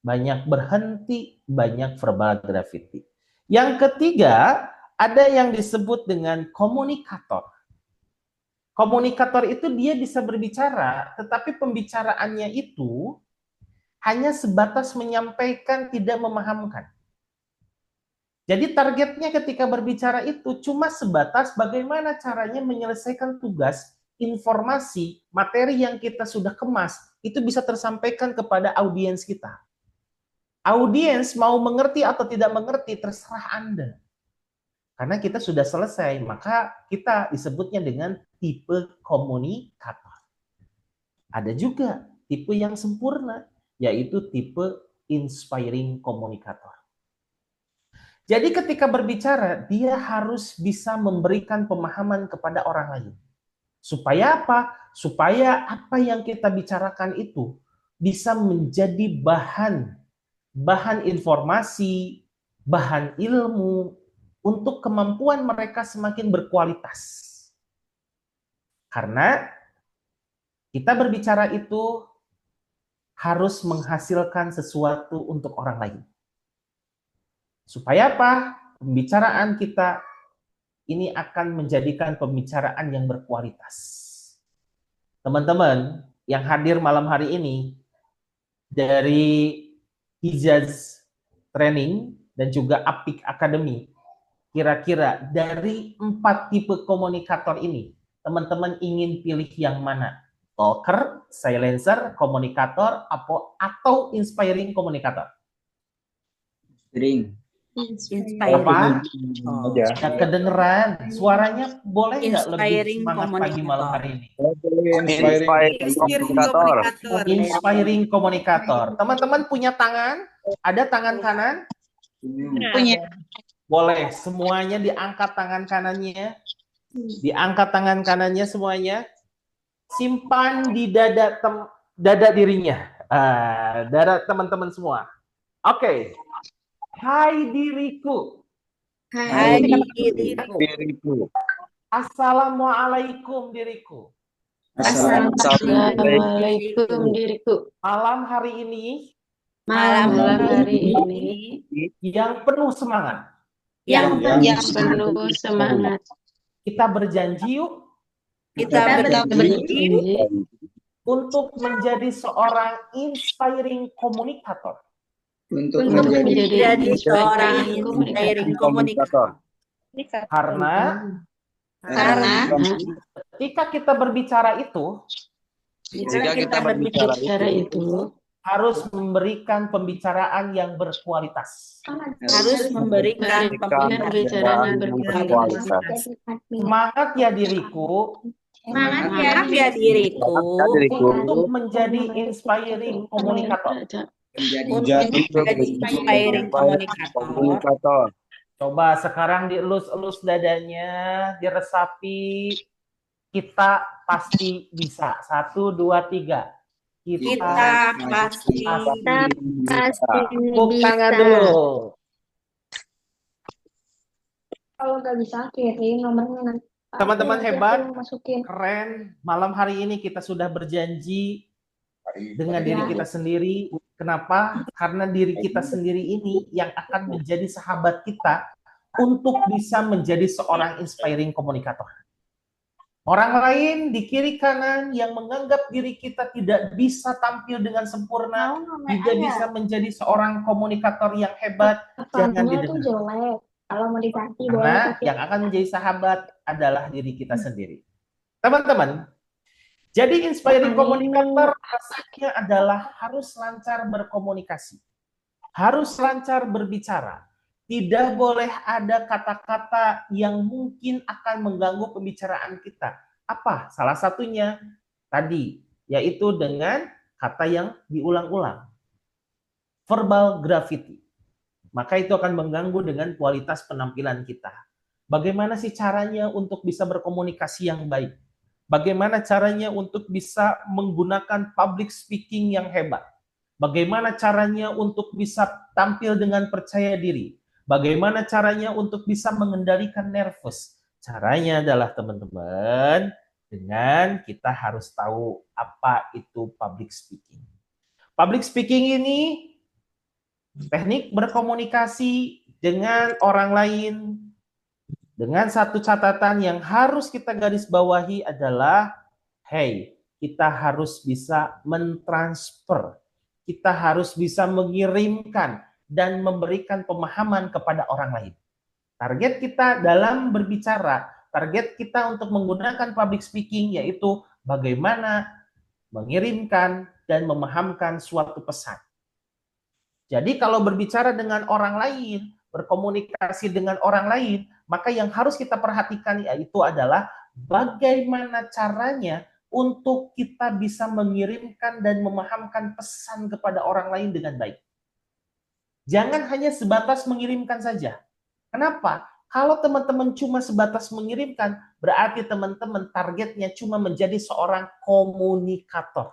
Banyak berhenti, banyak verbal graffiti. Yang ketiga, ada yang disebut dengan komunikator. Komunikator itu dia bisa berbicara, tetapi pembicaraannya itu hanya sebatas menyampaikan, tidak memahamkan. Jadi targetnya ketika berbicara itu cuma sebatas bagaimana caranya menyelesaikan tugas, informasi, materi yang kita sudah kemas, itu bisa tersampaikan kepada audiens kita. Audiens mau mengerti atau tidak mengerti, terserah Anda. Karena kita sudah selesai, maka kita disebutnya dengan tipe komunikator. Ada juga tipe yang sempurna, yaitu tipe inspiring komunikator. Jadi ketika berbicara, dia harus bisa memberikan pemahaman kepada orang lain. Supaya apa? Supaya apa yang kita bicarakan itu bisa menjadi bahan informasi, bahan ilmu, untuk kemampuan mereka semakin berkualitas. Karena kita berbicara itu harus menghasilkan sesuatu untuk orang lain. Supaya apa? Pembicaraan kita ini akan menjadikan pembicaraan yang berkualitas. Teman-teman yang hadir malam hari ini dari Hijaz Training dan juga Apik Academy, kira-kira dari 4 tipe komunikator ini, teman-teman ingin pilih yang mana? Talker, silencer, komunikator, atau inspiring komunikator? Apa? Nggak kedengeran. Suaranya boleh nggak lebih semangat pagi malam hari ini? Inspiring komunikator. Teman-teman punya tangan? Ada tangan kanan? Punya. Boleh. Semuanya diangkat tangan kanannya. Diangkat tangan kanannya semuanya. Simpan di dada dirinya. Dada teman-teman semua. Oke. Hai diriku. Hai diriku. Assalamualaikum diriku. Assalamualaikum diriku. Malam hari ini. Yang penuh semangat. Yang penuh semangat. Kita berjanji yuk. Kita berjanji untuk menjadi seorang inspiring komunikator. Untuk menjadi seorang inspiring komunikator. Karena ketika kita berbicara itu, harus memberikan pembicaraan yang berkualitas. Harus memberikan pembicaraan berkualitas. Semangat ya diriku. Semangat ya diriku Untuk menjadi inspiring komunikator. untuk menjadi inspiring komunikator. Coba sekarang dielus-elus dadanya, diresapi. Kita pasti bisa. 1, 2, 3. Kita pasti Tepuk tangan dulu. Kalau nggak bisa kirim nomornya nanti. Teman-teman hebat, masukin. keren. Malam hari ini kita sudah berjanji dengan diri kita sendiri. Kenapa? Karena diri kita sendiri ini yang akan menjadi sahabat kita untuk bisa menjadi seorang inspiring komunikator. Orang lain di kiri kanan yang menganggap diri kita tidak bisa tampil dengan sempurna, juga bisa menjadi seorang komunikator yang hebat, jangan didengar. Jelek. Kalau mau dikasih Karena yang akan menjadi sahabat adalah diri kita sendiri. Teman-teman, jadi inspiring komunikator rasanya adalah harus lancar berkomunikasi. Harus lancar berbicara. Tidak boleh ada kata-kata yang mungkin akan mengganggu pembicaraan kita. Apa? Salah satunya tadi, yaitu dengan kata yang diulang-ulang. Verbal graffiti. Maka itu akan mengganggu dengan kualitas penampilan kita. Bagaimana sih caranya untuk bisa berkomunikasi yang baik? Bagaimana caranya untuk bisa menggunakan public speaking yang hebat? Bagaimana caranya untuk bisa tampil dengan percaya diri? Bagaimana caranya untuk bisa mengendalikan nervous? Caranya adalah teman-teman, dengan kita harus tahu apa itu public speaking. Public speaking ini teknik berkomunikasi dengan orang lain, dengan satu catatan yang harus kita garis bawahi adalah, hey, kita harus bisa mentransfer, kita harus bisa mengirimkan dan memberikan pemahaman kepada orang lain. Target kita dalam berbicara, target kita untuk menggunakan public speaking yaitu bagaimana mengirimkan dan memahamkan suatu pesan. Jadi kalau berbicara dengan orang lain, berkomunikasi dengan orang lain, maka yang harus kita perhatikan yaitu adalah bagaimana caranya untuk kita bisa mengirimkan dan memahamkan pesan kepada orang lain dengan baik. Jangan hanya sebatas mengirimkan saja. Kenapa? Kalau teman-teman cuma sebatas mengirimkan, berarti teman-teman targetnya cuma menjadi seorang komunikator.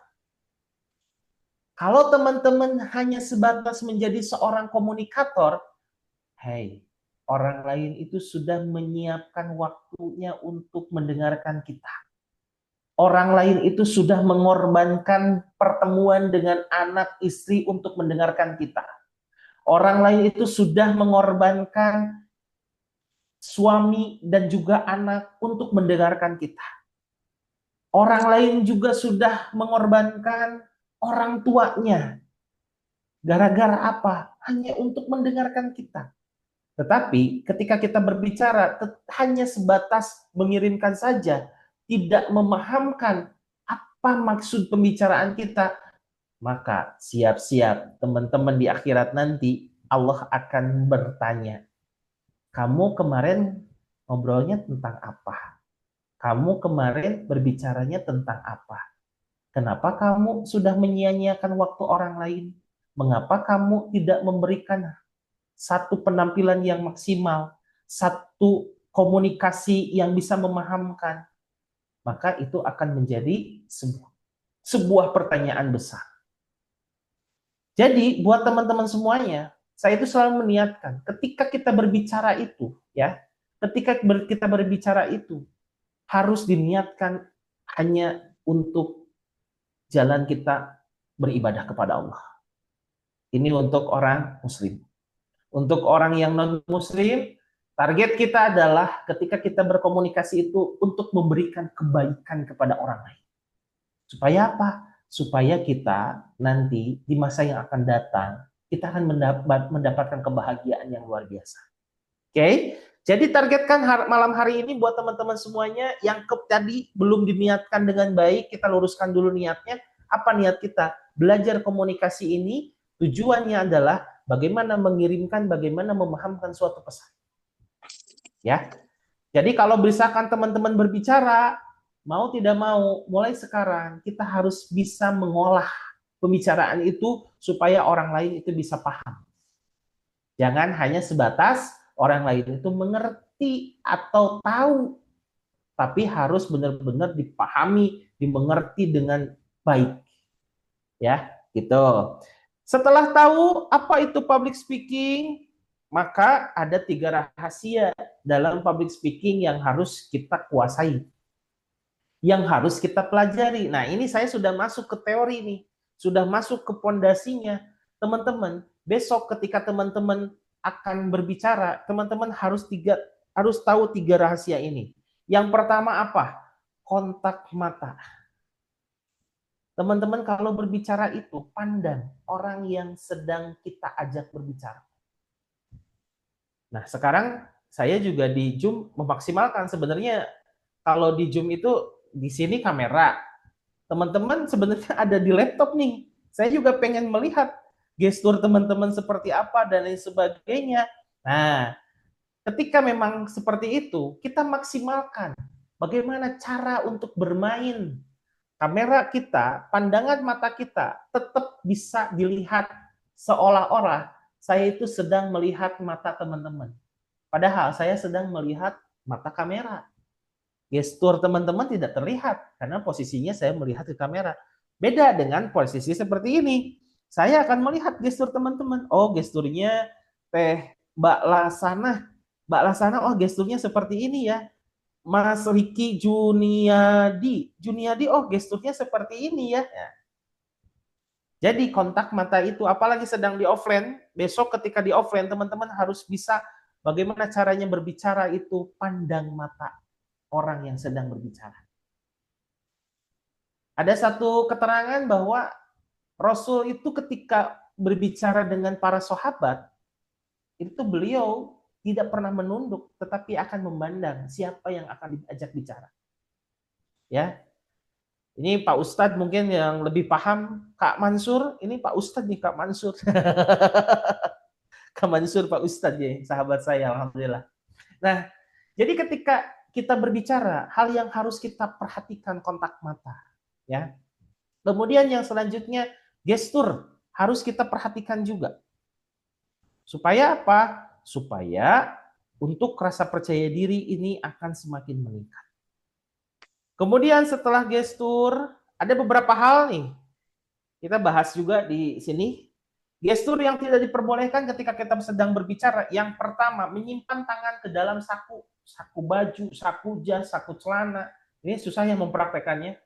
Kalau teman-teman hanya sebatas menjadi seorang komunikator, hey, orang lain itu sudah menyiapkan waktunya untuk mendengarkan kita. Orang lain itu sudah mengorbankan pertemuan dengan anak istri untuk mendengarkan kita. Orang lain itu sudah mengorbankan suami dan juga anak untuk mendengarkan kita. Orang lain juga sudah mengorbankan orang tuanya. Gara-gara apa? Hanya untuk mendengarkan kita. Tetapi ketika kita berbicara hanya sebatas mengirimkan saja, tidak memahamkan apa maksud pembicaraan kita, maka siap-siap teman-teman di akhirat nanti Allah akan bertanya, kamu kemarin ngobrolnya tentang apa? Kamu kemarin berbicaranya tentang apa? Kenapa kamu sudah menyia-nyiakan waktu orang lain? Mengapa kamu tidak memberikan satu penampilan yang maksimal, satu komunikasi yang bisa memahamkan? Maka itu akan menjadi sebuah pertanyaan besar. Jadi buat teman-teman semuanya, saya itu selalu meniatkan ketika kita berbicara itu, ya, ketika kita berbicara itu harus diniatkan hanya untuk jalan kita beribadah kepada Allah. Ini untuk orang muslim. Untuk orang yang non-muslim, target kita adalah ketika kita berkomunikasi itu untuk memberikan kebaikan kepada orang lain. Supaya apa? Supaya kita nanti di masa yang akan datang, kita akan mendapatkan kebahagiaan yang luar biasa. Oke? Jadi targetkan malam hari ini buat teman-teman semuanya yang tadi belum diniatkan dengan baik, kita luruskan dulu niatnya. Apa niat kita? belajar komunikasi ini tujuannya adalah bagaimana mengirimkan, bagaimana memahamkan suatu pesan. Ya. Jadi kalau misalkan teman-teman berbicara, mau tidak mau, mulai sekarang kita harus bisa mengolah pembicaraan itu supaya orang lain itu bisa paham. Jangan hanya sebatas orang lain itu mengerti atau tahu, tapi harus benar-benar dipahami, dimengerti dengan baik. Ya, gitu. Setelah tahu apa itu public speaking, maka ada 3 rahasia dalam public speaking yang harus kita kuasai, yang harus kita pelajari. Nah, ini saya sudah masuk ke teori nih, sudah masuk ke pondasinya. Teman-teman, besok ketika teman-teman akan berbicara, teman-teman harus tahu 3 rahasia ini. Yang pertama apa? Kontak mata. Teman-teman kalau berbicara itu pandang orang yang sedang kita ajak berbicara. Nah, sekarang saya juga di Zoom memaksimalkan. Sebenarnya kalau di Zoom itu di sini kamera. Teman-teman sebenarnya ada di laptop nih. Saya juga pengen melihat gestur teman-teman seperti apa dan lain sebagainya. Nah, ketika memang seperti itu, kita maksimalkan bagaimana cara untuk bermain kamera kita, pandangan mata kita tetap bisa dilihat seolah-olah saya itu sedang melihat mata teman-teman. Padahal saya sedang melihat mata kamera. Gestur teman-teman tidak terlihat karena posisinya saya melihat ke kamera. Beda dengan posisi seperti ini. Saya akan melihat gestur teman-teman. Oh, gesturnya Mbak Lasana. Mbak Lasana, oh gesturnya seperti ini ya. Mas Riki Juniadi, oh gesturnya seperti ini ya. Jadi kontak mata itu, apalagi sedang di offline, besok ketika di offline teman-teman harus bisa bagaimana caranya berbicara itu pandang mata orang yang sedang berbicara. Ada satu keterangan bahwa Rasul itu ketika berbicara dengan para sahabat, itu beliau tidak pernah menunduk, tetapi akan memandang siapa yang akan diajak bicara. Ya, ini Pak Ustadz mungkin yang lebih paham. Kak Mansur, ini Pak Ustadz nih, Kak Mansur. Kak Mansur, Pak Ustadz ya, sahabat saya, alhamdulillah. Nah, jadi ketika kita berbicara, hal yang harus kita perhatikan kontak mata. Ya. Kemudian yang selanjutnya, gestur harus kita perhatikan juga. Supaya apa? Supaya untuk rasa percaya diri ini akan semakin meningkat. Kemudian setelah gestur, ada beberapa hal nih. Kita bahas juga di sini. Gestur yang tidak diperbolehkan ketika kita sedang berbicara. Yang pertama, menyimpan tangan ke dalam saku baju, saku jas, saku celana. Ini susah yang mempraktekannya.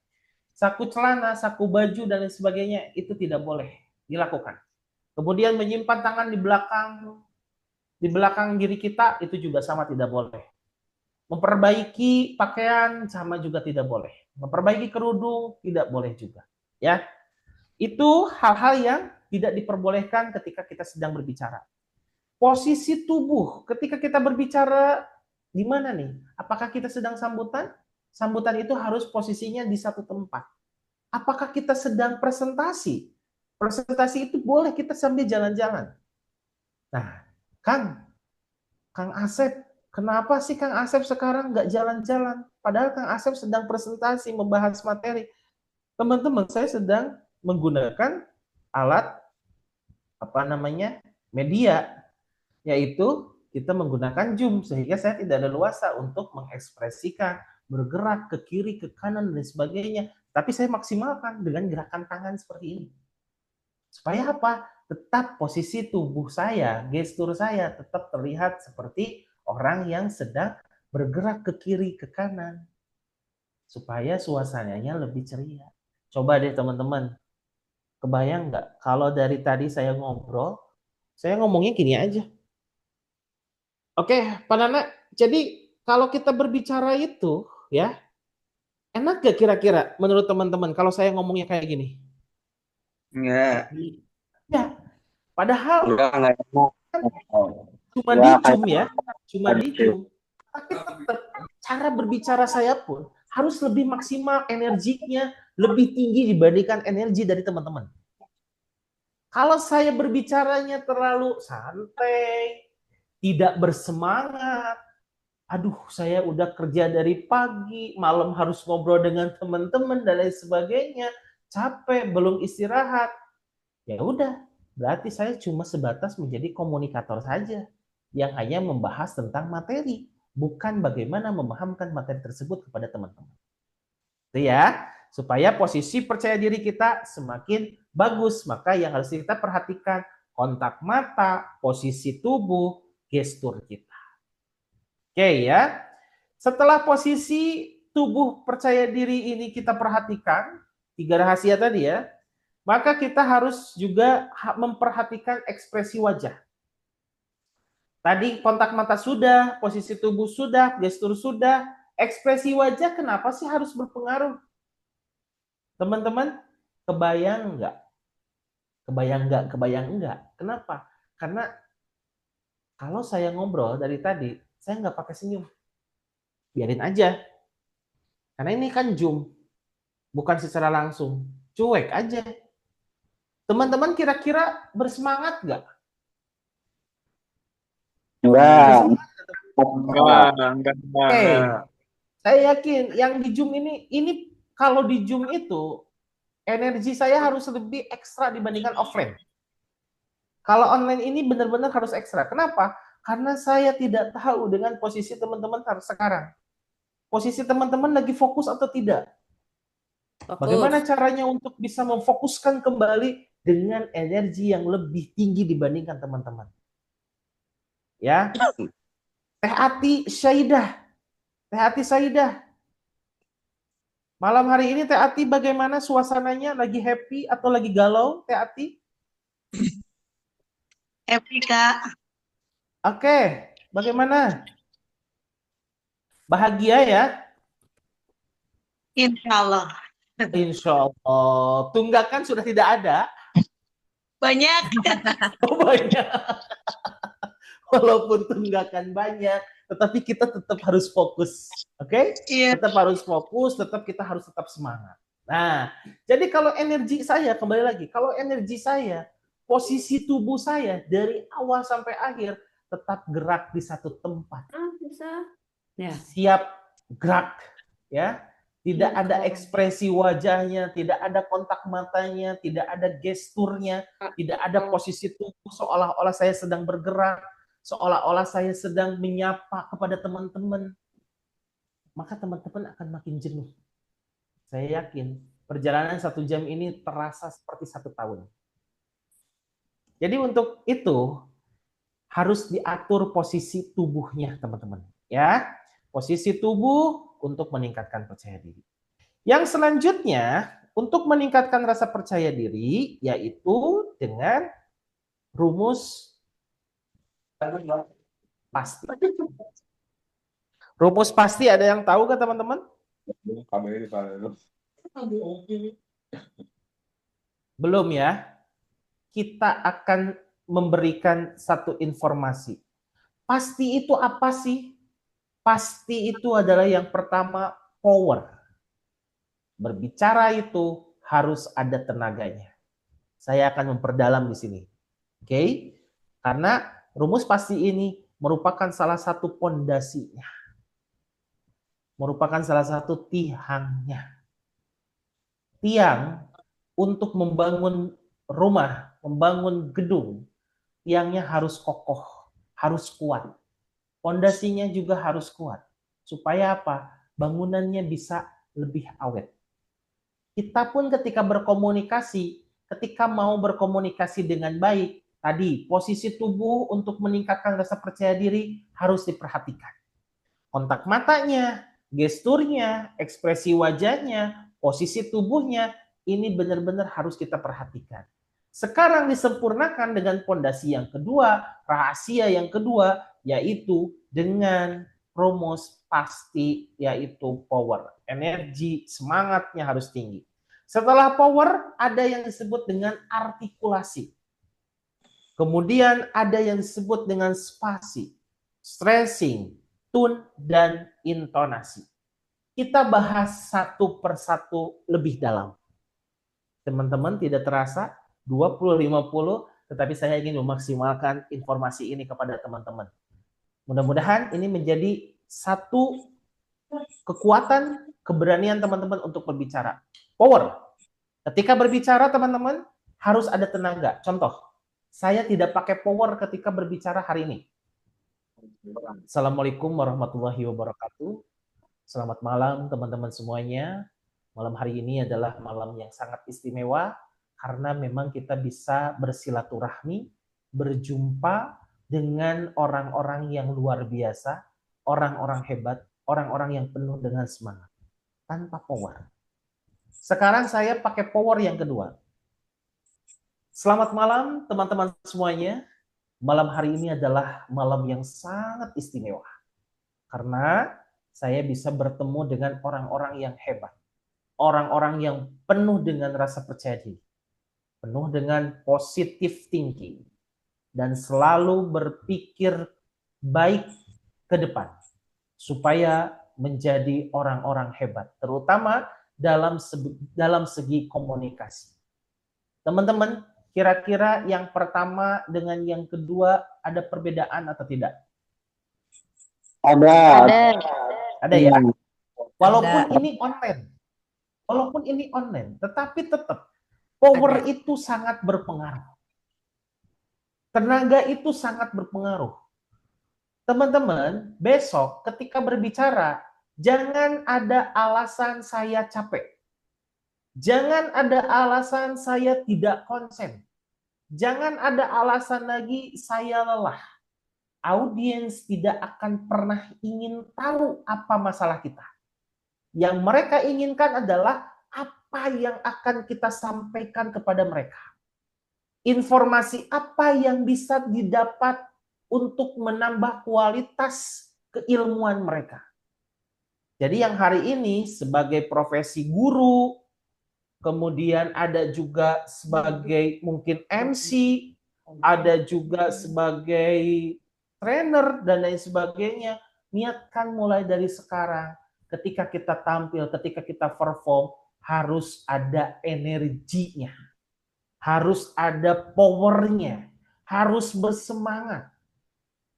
Saku celana, saku baju, dan lain sebagainya, itu tidak boleh dilakukan. Kemudian menyimpan tangan di belakang diri kita, itu juga sama tidak boleh. Memperbaiki pakaian sama juga tidak boleh. Memperbaiki kerudung tidak boleh juga. Ya, itu hal-hal yang tidak diperbolehkan ketika kita sedang berbicara. Posisi tubuh ketika kita berbicara di mana nih? Apakah kita sedang sambutan? Sambutan itu harus posisinya di satu tempat. Apakah kita sedang presentasi? Presentasi itu boleh kita sambil jalan-jalan. Nah, Kang Asep, kenapa sih Kang Asep sekarang nggak jalan-jalan? Padahal Kang Asep sedang presentasi, membahas materi. Teman-teman, saya sedang menggunakan alat media, yaitu kita menggunakan Zoom, sehingga saya tidak ada leluasa untuk mengekspresikan, bergerak ke kiri, ke kanan, dan sebagainya. Tapi saya maksimalkan dengan gerakan tangan seperti ini. Supaya apa? Tetap posisi tubuh saya, gestur saya tetap terlihat seperti orang yang sedang bergerak ke kiri, ke kanan. Supaya suasananya lebih ceria. Coba deh teman-teman, kebayang nggak kalau dari tadi saya ngobrol, saya ngomongnya gini aja. Oke, Pak Nana, jadi kalau kita berbicara itu, ya, enak gak kira-kira menurut teman-teman kalau saya ngomongnya kayak gini? Enggak. Ya, padahal Enggak cuma di Zoom ya, cuma di Zoom. Tapi tetap cara berbicara saya pun harus lebih maksimal, energinya lebih tinggi dibandingkan energi dari teman-teman. Kalau saya berbicaranya terlalu santai, tidak bersemangat, aduh saya udah kerja dari pagi, malam harus ngobrol dengan teman-teman dan lain sebagainya, capek, belum istirahat. Ya udah, berarti saya cuma sebatas menjadi komunikator saja yang hanya membahas tentang materi, bukan bagaimana memahamkan materi tersebut kepada teman-teman. Itu ya, supaya posisi percaya diri kita semakin bagus. Maka yang harus kita perhatikan kontak mata, posisi tubuh, gestur kita. Oke ya. Setelah posisi tubuh percaya diri ini kita perhatikan, 3 rahasia tadi ya, maka kita harus juga memperhatikan ekspresi wajah. Tadi kontak mata sudah, posisi tubuh sudah, gestur sudah, ekspresi wajah kenapa sih harus berpengaruh? Teman-teman, kebayang nggak? Kebayang nggak? Kenapa? Karena kalau saya ngobrol dari tadi, saya nggak pakai senyum. Biarin aja. Karena ini kan Zoom, bukan secara langsung. Cuek aja. Teman-teman kira-kira bersemangat nggak? Enggak. Oke. Saya yakin yang di Zoom ini kalau di Zoom itu energi saya harus lebih ekstra dibandingkan offline. Kalau online ini benar-benar harus ekstra. Kenapa? Karena saya tidak tahu dengan posisi teman-teman sekarang. Posisi teman-teman lagi fokus atau tidak. Bagaimana caranya untuk bisa memfokuskan kembali dengan energi yang lebih tinggi dibandingkan teman-teman? Ya. Teh Ati Saidah. Malam hari ini Teh Ati bagaimana suasananya? Lagi happy atau lagi galau, Teh Ati? Happy, Kak. Oke, bagaimana? Bahagia ya? Insya Allah. Insya Allah. Tunggakan sudah tidak ada? Banyak. Oh, banyak. Walaupun tunggakan banyak, tetapi kita tetap harus fokus. Oke? Iya. Tetap harus fokus, kita harus tetap semangat. Nah, jadi kalau energi saya, kembali lagi, kalau energi saya, posisi tubuh saya dari awal sampai akhir tetap gerak di satu tempat. Ya. Siap gerak, ya. Tidak ada ekspresi wajahnya, tidak ada kontak matanya, tidak ada gesturnya, tidak ada posisi tubuh seolah-olah saya sedang bergerak, seolah-olah saya sedang menyapa kepada teman-teman. Maka teman-teman akan makin jenuh. Saya yakin perjalanan 1 jam ini terasa seperti 1 tahun. Jadi untuk itu harus diatur posisi tubuhnya, teman-teman. Ya, posisi tubuh untuk meningkatkan percaya diri. Yang selanjutnya untuk meningkatkan rasa percaya diri yaitu dengan rumus pasti. Rumus pasti ada yang tahu kan teman-teman? Belum ya? Kita akan memberikan satu informasi. Pasti itu apa sih? Pasti itu adalah yang pertama power. Berbicara itu harus ada tenaganya. Saya akan memperdalam di sini. Oke? Karena rumus pasti ini merupakan salah satu pondasinya. Merupakan salah satu tiangnya. Tiang untuk membangun rumah, membangun gedung, tiangnya harus kokoh, harus kuat. Pondasinya juga harus kuat. Supaya apa? Bangunannya bisa lebih awet. Kita pun ketika berkomunikasi, ketika mau berkomunikasi dengan baik, tadi posisi tubuh untuk meningkatkan rasa percaya diri harus diperhatikan. Kontak matanya, gesturnya, ekspresi wajahnya, posisi tubuhnya, ini benar-benar harus kita perhatikan. Sekarang disempurnakan dengan pondasi yang kedua, rahasia yang kedua, yaitu dengan rumus pasti, yaitu power. Energi, semangatnya harus tinggi. Setelah power, ada yang disebut dengan artikulasi. Kemudian ada yang disebut dengan spasi, stressing, tone, dan intonasi. Kita bahas satu persatu lebih dalam. Teman-teman tidak terasa 20-50, tetapi saya ingin memaksimalkan informasi ini kepada teman-teman. Mudah-mudahan ini menjadi satu kekuatan, keberanian teman-teman untuk berbicara. Power. Ketika berbicara teman-teman harus ada tenaga. Contoh, saya tidak pakai power ketika berbicara hari ini. Assalamualaikum warahmatullahi wabarakatuh. Selamat malam teman-teman semuanya. Malam hari ini adalah malam yang sangat istimewa karena memang kita bisa bersilaturahmi, berjumpa dengan orang-orang yang luar biasa, orang-orang hebat, orang-orang yang penuh dengan semangat, tanpa power. Sekarang saya pakai power yang kedua. Selamat malam teman-teman semuanya. Malam hari ini adalah malam yang sangat istimewa. Karena saya bisa bertemu dengan orang-orang yang hebat. Orang-orang yang penuh dengan rasa percaya diri. Penuh dengan positive thinking. Dan selalu berpikir baik ke depan. Supaya menjadi orang-orang hebat. Terutama dalam segi komunikasi. Teman-teman, kira-kira yang pertama dengan yang kedua ada perbedaan atau tidak? Ada ya. Walaupun ini online, tetapi tetap power itu sangat berpengaruh. Tenaga itu sangat berpengaruh. Teman-teman, besok ketika berbicara, jangan ada alasan saya capek. Jangan ada alasan saya tidak konsen. Jangan ada alasan lagi saya lelah. Audiens tidak akan pernah ingin tahu apa masalah kita. Yang mereka inginkan adalah apa yang akan kita sampaikan kepada mereka. Informasi apa yang bisa didapat untuk menambah kualitas keilmuan mereka. Jadi yang hari ini sebagai profesi guru, kemudian ada juga sebagai mungkin MC, ada juga sebagai trainer dan lain sebagainya. Niatkan mulai dari sekarang, ketika kita tampil, ketika kita perform, harus ada energinya, harus ada powernya, harus bersemangat.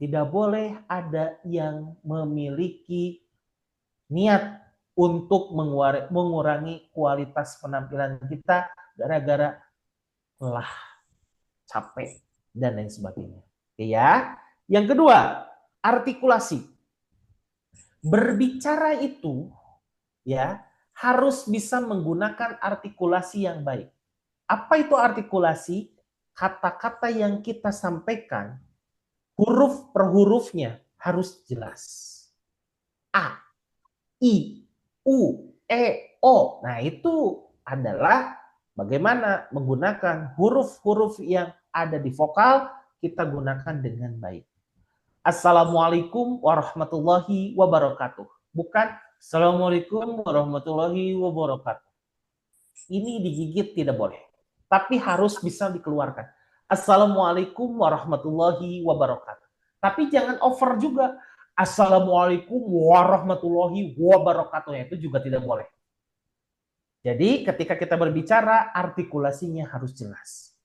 Tidak boleh ada yang memiliki niat untuk mengurangi kualitas penampilan kita gara-gara lelah, capek, dan lain sebagainya. Oke ya. Yang kedua, artikulasi. Berbicara itu ya harus bisa menggunakan artikulasi yang baik. Apa itu artikulasi? Kata-kata yang kita sampaikan, huruf per hurufnya harus jelas. A, I, U, E, O. Nah, itu adalah bagaimana menggunakan huruf-huruf yang ada di vokal, kita gunakan dengan baik. Assalamualaikum warahmatullahi wabarakatuh. Bukan Assalamualaikum warahmatullahi wabarakatuh. Ini digigit tidak boleh. Tapi harus bisa dikeluarkan. Assalamualaikum warahmatullahi wabarakatuh. Tapi jangan over juga. Assalamualaikum warahmatullahi wabarakatuh. Itu juga tidak boleh. Jadi ketika kita berbicara, artikulasinya harus jelas.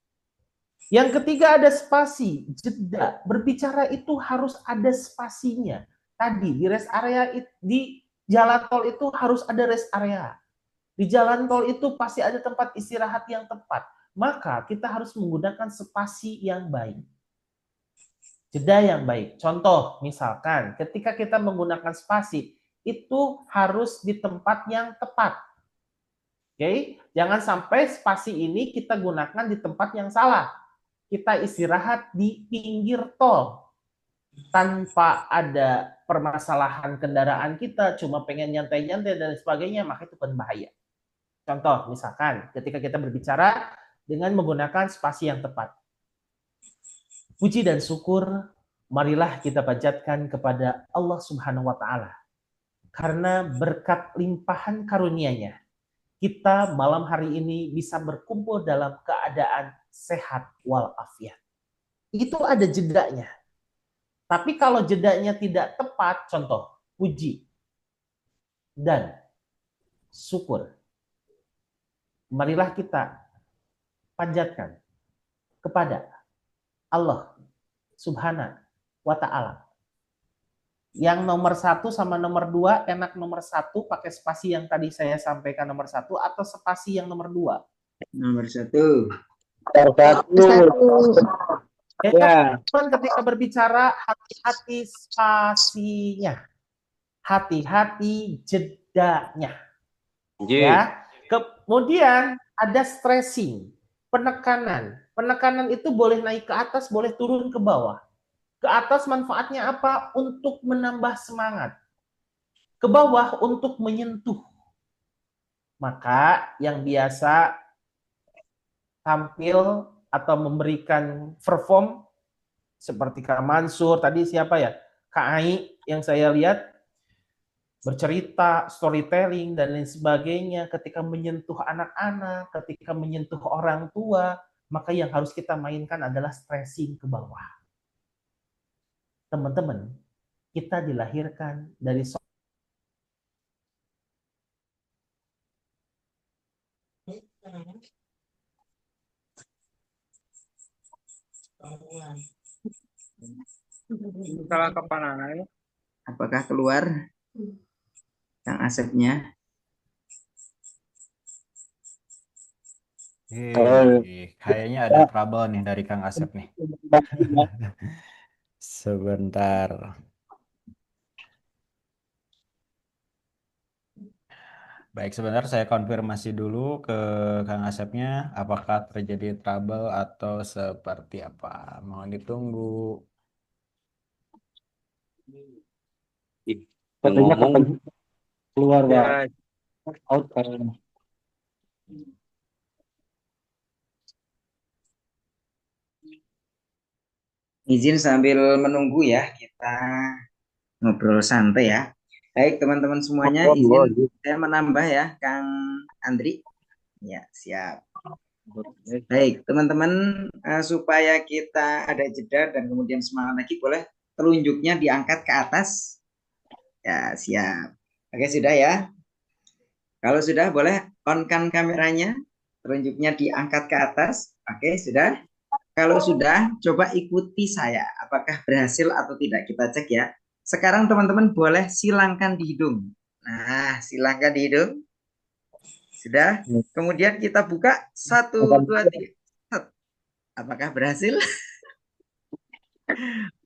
Yang ketiga ada spasi, jeda. Berbicara itu harus ada spasinya. Tadi di rest area, di jalan tol itu harus ada rest area. Di jalan tol itu pasti ada tempat istirahat yang tepat. Maka kita harus menggunakan spasi yang baik. Jeda yang baik. Contoh, misalkan ketika kita menggunakan spasi, itu harus di tempat yang tepat. Oke, jangan sampai spasi ini kita gunakan di tempat yang salah. Kita istirahat di pinggir tol. Tanpa ada permasalahan kendaraan kita, cuma pengen nyantai-nyantai dan sebagainya, maka itu kan bahaya. Contoh, misalkan ketika kita berbicara dengan menggunakan spasi yang tepat. Puji dan syukur, marilah kita panjatkan kepada Allah Subhanahu wa Ta'ala. Karena berkat limpahan karunia-Nya, kita malam hari ini bisa berkumpul dalam keadaan sehat walafiat. Itu ada jedanya. Tapi kalau jedanya tidak tepat, contoh, puji dan syukur. Marilah kita panjatkan kepada Allah Subhanahu wa Ta'ala. Yang nomor 1 sama nomor 2, enak nomor 1 pakai spasi yang tadi saya sampaikan nomor 1 atau spasi yang nomor 2? Nomor 1. Ya. Ketika berbicara hati-hati spasinya, hati-hati jedanya. Ya. Kemudian ada stressing, penekanan. Penekanan itu boleh naik ke atas, boleh turun ke bawah. Ke atas manfaatnya apa? Untuk menambah semangat. Ke bawah untuk menyentuh. Maka yang biasa tampil atau memberikan perform seperti Kak Mansur, tadi siapa ya? Kak Ai yang saya lihat bercerita, storytelling dan lain sebagainya, ketika menyentuh anak-anak, ketika menyentuh orang tua, maka yang harus kita mainkan adalah stressing ke bawah. Teman-teman, kita dilahirkan dari Salah kepala. Apakah keluar Kang Asepnya? Kayaknya ada trouble nih dari Kang Asep nih. Sebentar. Baik, sebentar saya konfirmasi dulu ke Kang Asepnya apakah terjadi trouble atau seperti apa. Mohon ditunggu. Katanya keluar, Pak. Out kayaknya. Izin sambil menunggu ya, kita ngobrol santai ya. Baik teman-teman semuanya, izin saya menambah ya, Kang Andri. Ya, siap. Baik, teman-teman, supaya kita ada jeda dan kemudian semangat lagi, boleh telunjuknya diangkat ke atas. Ya, siap. Oke, sudah ya. Kalau sudah, boleh on-kan kameranya, telunjuknya diangkat ke atas. Oke, sudah. Kalau sudah, coba ikuti saya. Apakah berhasil atau tidak? Kita cek ya. Sekarang teman-teman boleh silangkan di hidung. Nah, silangkan di hidung. Sudah. Kemudian kita buka 1, 2, 3. Apakah berhasil?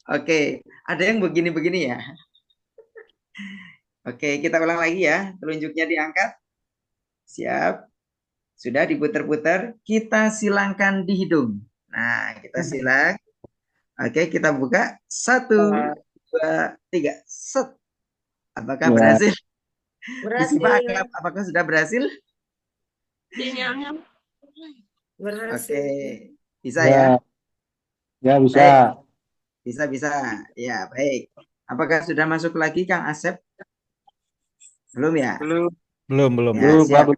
Oke, ada yang begini-begini ya. Oke, kita ulang lagi ya. Telunjuknya diangkat. Siap. Sudah diputar-putar. Kita silangkan di hidung. Nah, kita silang. Oke, kita buka 1, 2, 3. Set. Apakah berhasil? Berhasil. Apakah sudah berhasil? Berhasil. Oke, bisa ya? Ya, bisa. Baik. Bisa. Ya, baik. Apakah sudah masuk lagi Kang Asep? Belum ya? Belum. Ya, siap.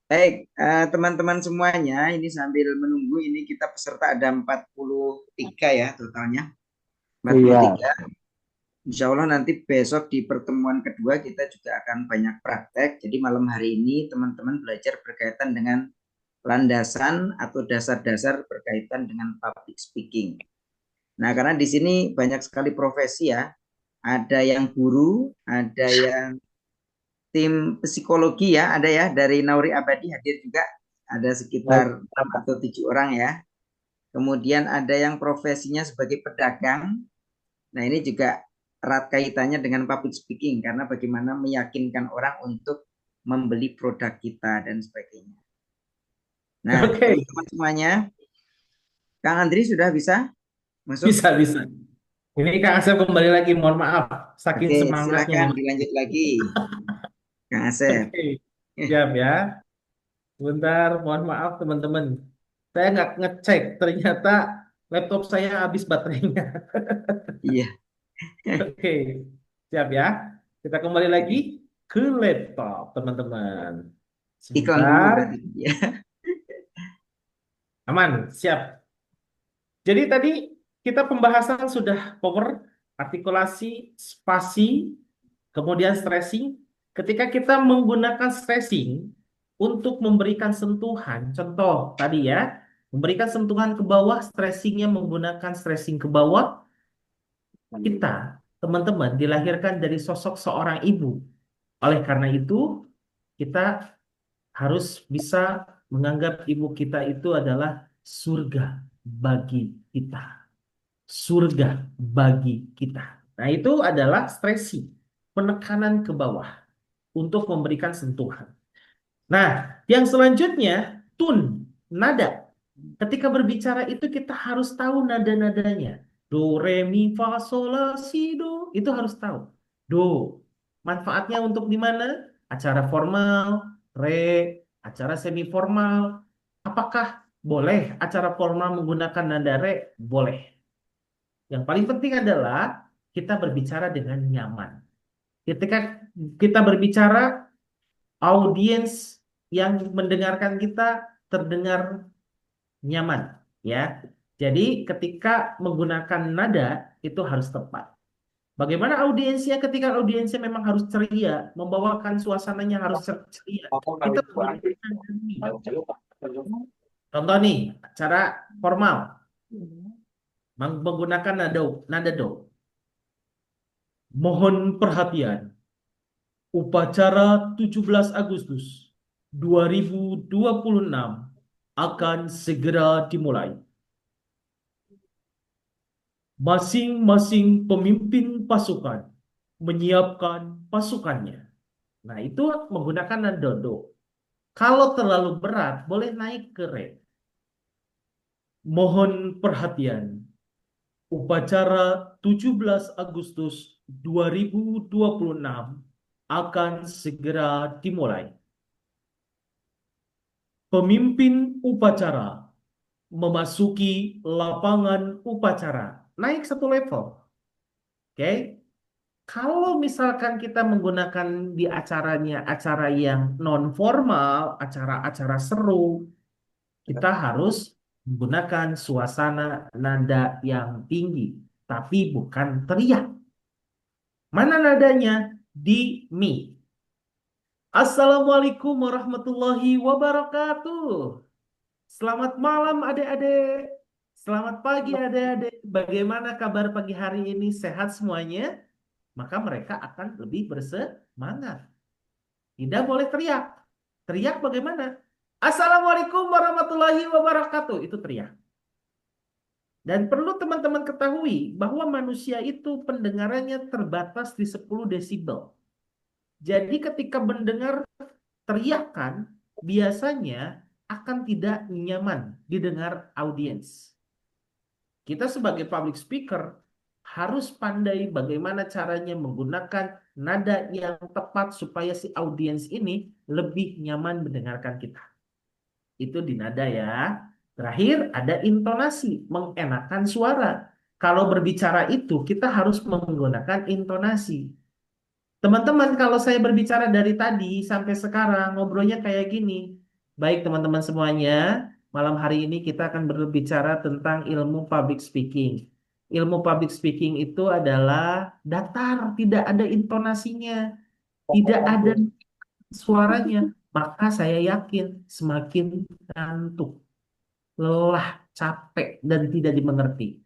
Baik, teman-teman semuanya, ini sambil menunggu, ini kita peserta ada 43 ya totalnya. 43. Insya Allah nanti besok di pertemuan kedua kita juga akan banyak praktek. Jadi malam hari ini teman-teman belajar berkaitan dengan landasan atau dasar-dasar berkaitan dengan public speaking. Nah, karena di sini banyak sekali profesi ya. Ada yang guru, ada yang tim psikologi ya, ada ya dari Nauri Abadi hadir juga, ada sekitar 6 atau 7 orang ya. Kemudian ada yang profesinya sebagai pedagang. Nah, ini juga erat kaitannya dengan public speaking karena bagaimana meyakinkan orang untuk membeli produk kita dan sebagainya. Nah, teman-teman semuanya, Kang Andri sudah bisa masuk? Bisa. Ini Kang Asep kembali lagi, mohon maaf, saking semangatnya. Silakan dilanjut lagi, Kang Asep. Siap ya. Sebentar, mohon maaf teman-teman. Saya nggak ngecek, ternyata laptop saya habis baterainya. Iya. Oke, siap ya. Kita kembali lagi ke laptop, teman-teman. Iklan dulu berarti. Aman, siap. Jadi tadi kita pembahasan sudah power, artikulasi, spasi, kemudian stressing. Ketika kita menggunakan stressing untuk memberikan sentuhan, contoh tadi ya, Memberikan sentuhan ke bawah, stressingnya menggunakan stressing ke bawah. Kita, teman-teman, dilahirkan dari sosok seorang ibu. Oleh karena itu, kita harus bisa menganggap ibu kita itu adalah surga bagi kita. Surga bagi kita. Nah, itu adalah stressing, penekanan ke bawah untuk memberikan sentuhan. Nah, yang selanjutnya, tune, nada. Ketika berbicara itu kita harus tahu nada-nadanya. Do, re, mi, fa, sol, la, si, do. Itu harus tahu. Do. Manfaatnya untuk di mana? Acara formal, re, acara semi formal. Apakah boleh acara formal menggunakan nada re? Boleh. Yang paling penting adalah kita berbicara dengan nyaman. Ketika kita berbicara, audiens yang mendengarkan kita terdengar nyaman, ya. Jadi ketika menggunakan nada itu harus tepat. Bagaimana audiensnya? Ketika audiensnya memang harus ceria, membawakan suasananya harus ceria. Kita menggunakan contoh nih, acara formal menggunakan nada do. Mohon perhatian. Upacara 17 Agustus 2026 akan segera dimulai. Masing-masing pemimpin pasukan menyiapkan pasukannya. Nah, itu menggunakan nada do. Kalau terlalu berat, boleh naik ke re. Mohon perhatian. Upacara 17 Agustus 2026 akan segera dimulai. Pemimpin upacara memasuki lapangan upacara. Naik satu level. Oke. Kalau misalkan kita menggunakan di acaranya acara yang non formal, acara-acara seru, kita harus menggunakan suasana nada yang tinggi, tapi bukan teriak. Mana nadanya? Di mi. Assalamualaikum warahmatullahi wabarakatuh. Selamat malam adik-adik. Selamat pagi adik-adik. Bagaimana kabar pagi hari ini? Sehat semuanya? Maka mereka akan lebih bersemangat. Tidak boleh teriak. Teriak bagaimana? Assalamualaikum warahmatullahi wabarakatuh. Itu teriak. Dan perlu teman-teman ketahui bahwa manusia itu pendengarannya terbatas di 10 desibel. Jadi ketika mendengar teriakan, biasanya akan tidak nyaman didengar audiens. Kita sebagai public speaker harus pandai bagaimana caranya menggunakan nada yang tepat supaya si audiens ini lebih nyaman mendengarkan kita. Itu di nada ya. Terakhir ada intonasi, mengenakan suara. Kalau berbicara itu kita harus menggunakan intonasi. Teman-teman, kalau saya berbicara dari tadi sampai sekarang ngobrolnya kayak gini. Baik teman-teman semuanya, malam hari ini kita akan berbicara tentang ilmu public speaking. Ilmu public speaking itu adalah datar, tidak ada intonasinya, tidak ada suaranya. Maka saya yakin semakin ngantuk, lelah, capek, dan tidak dimengerti.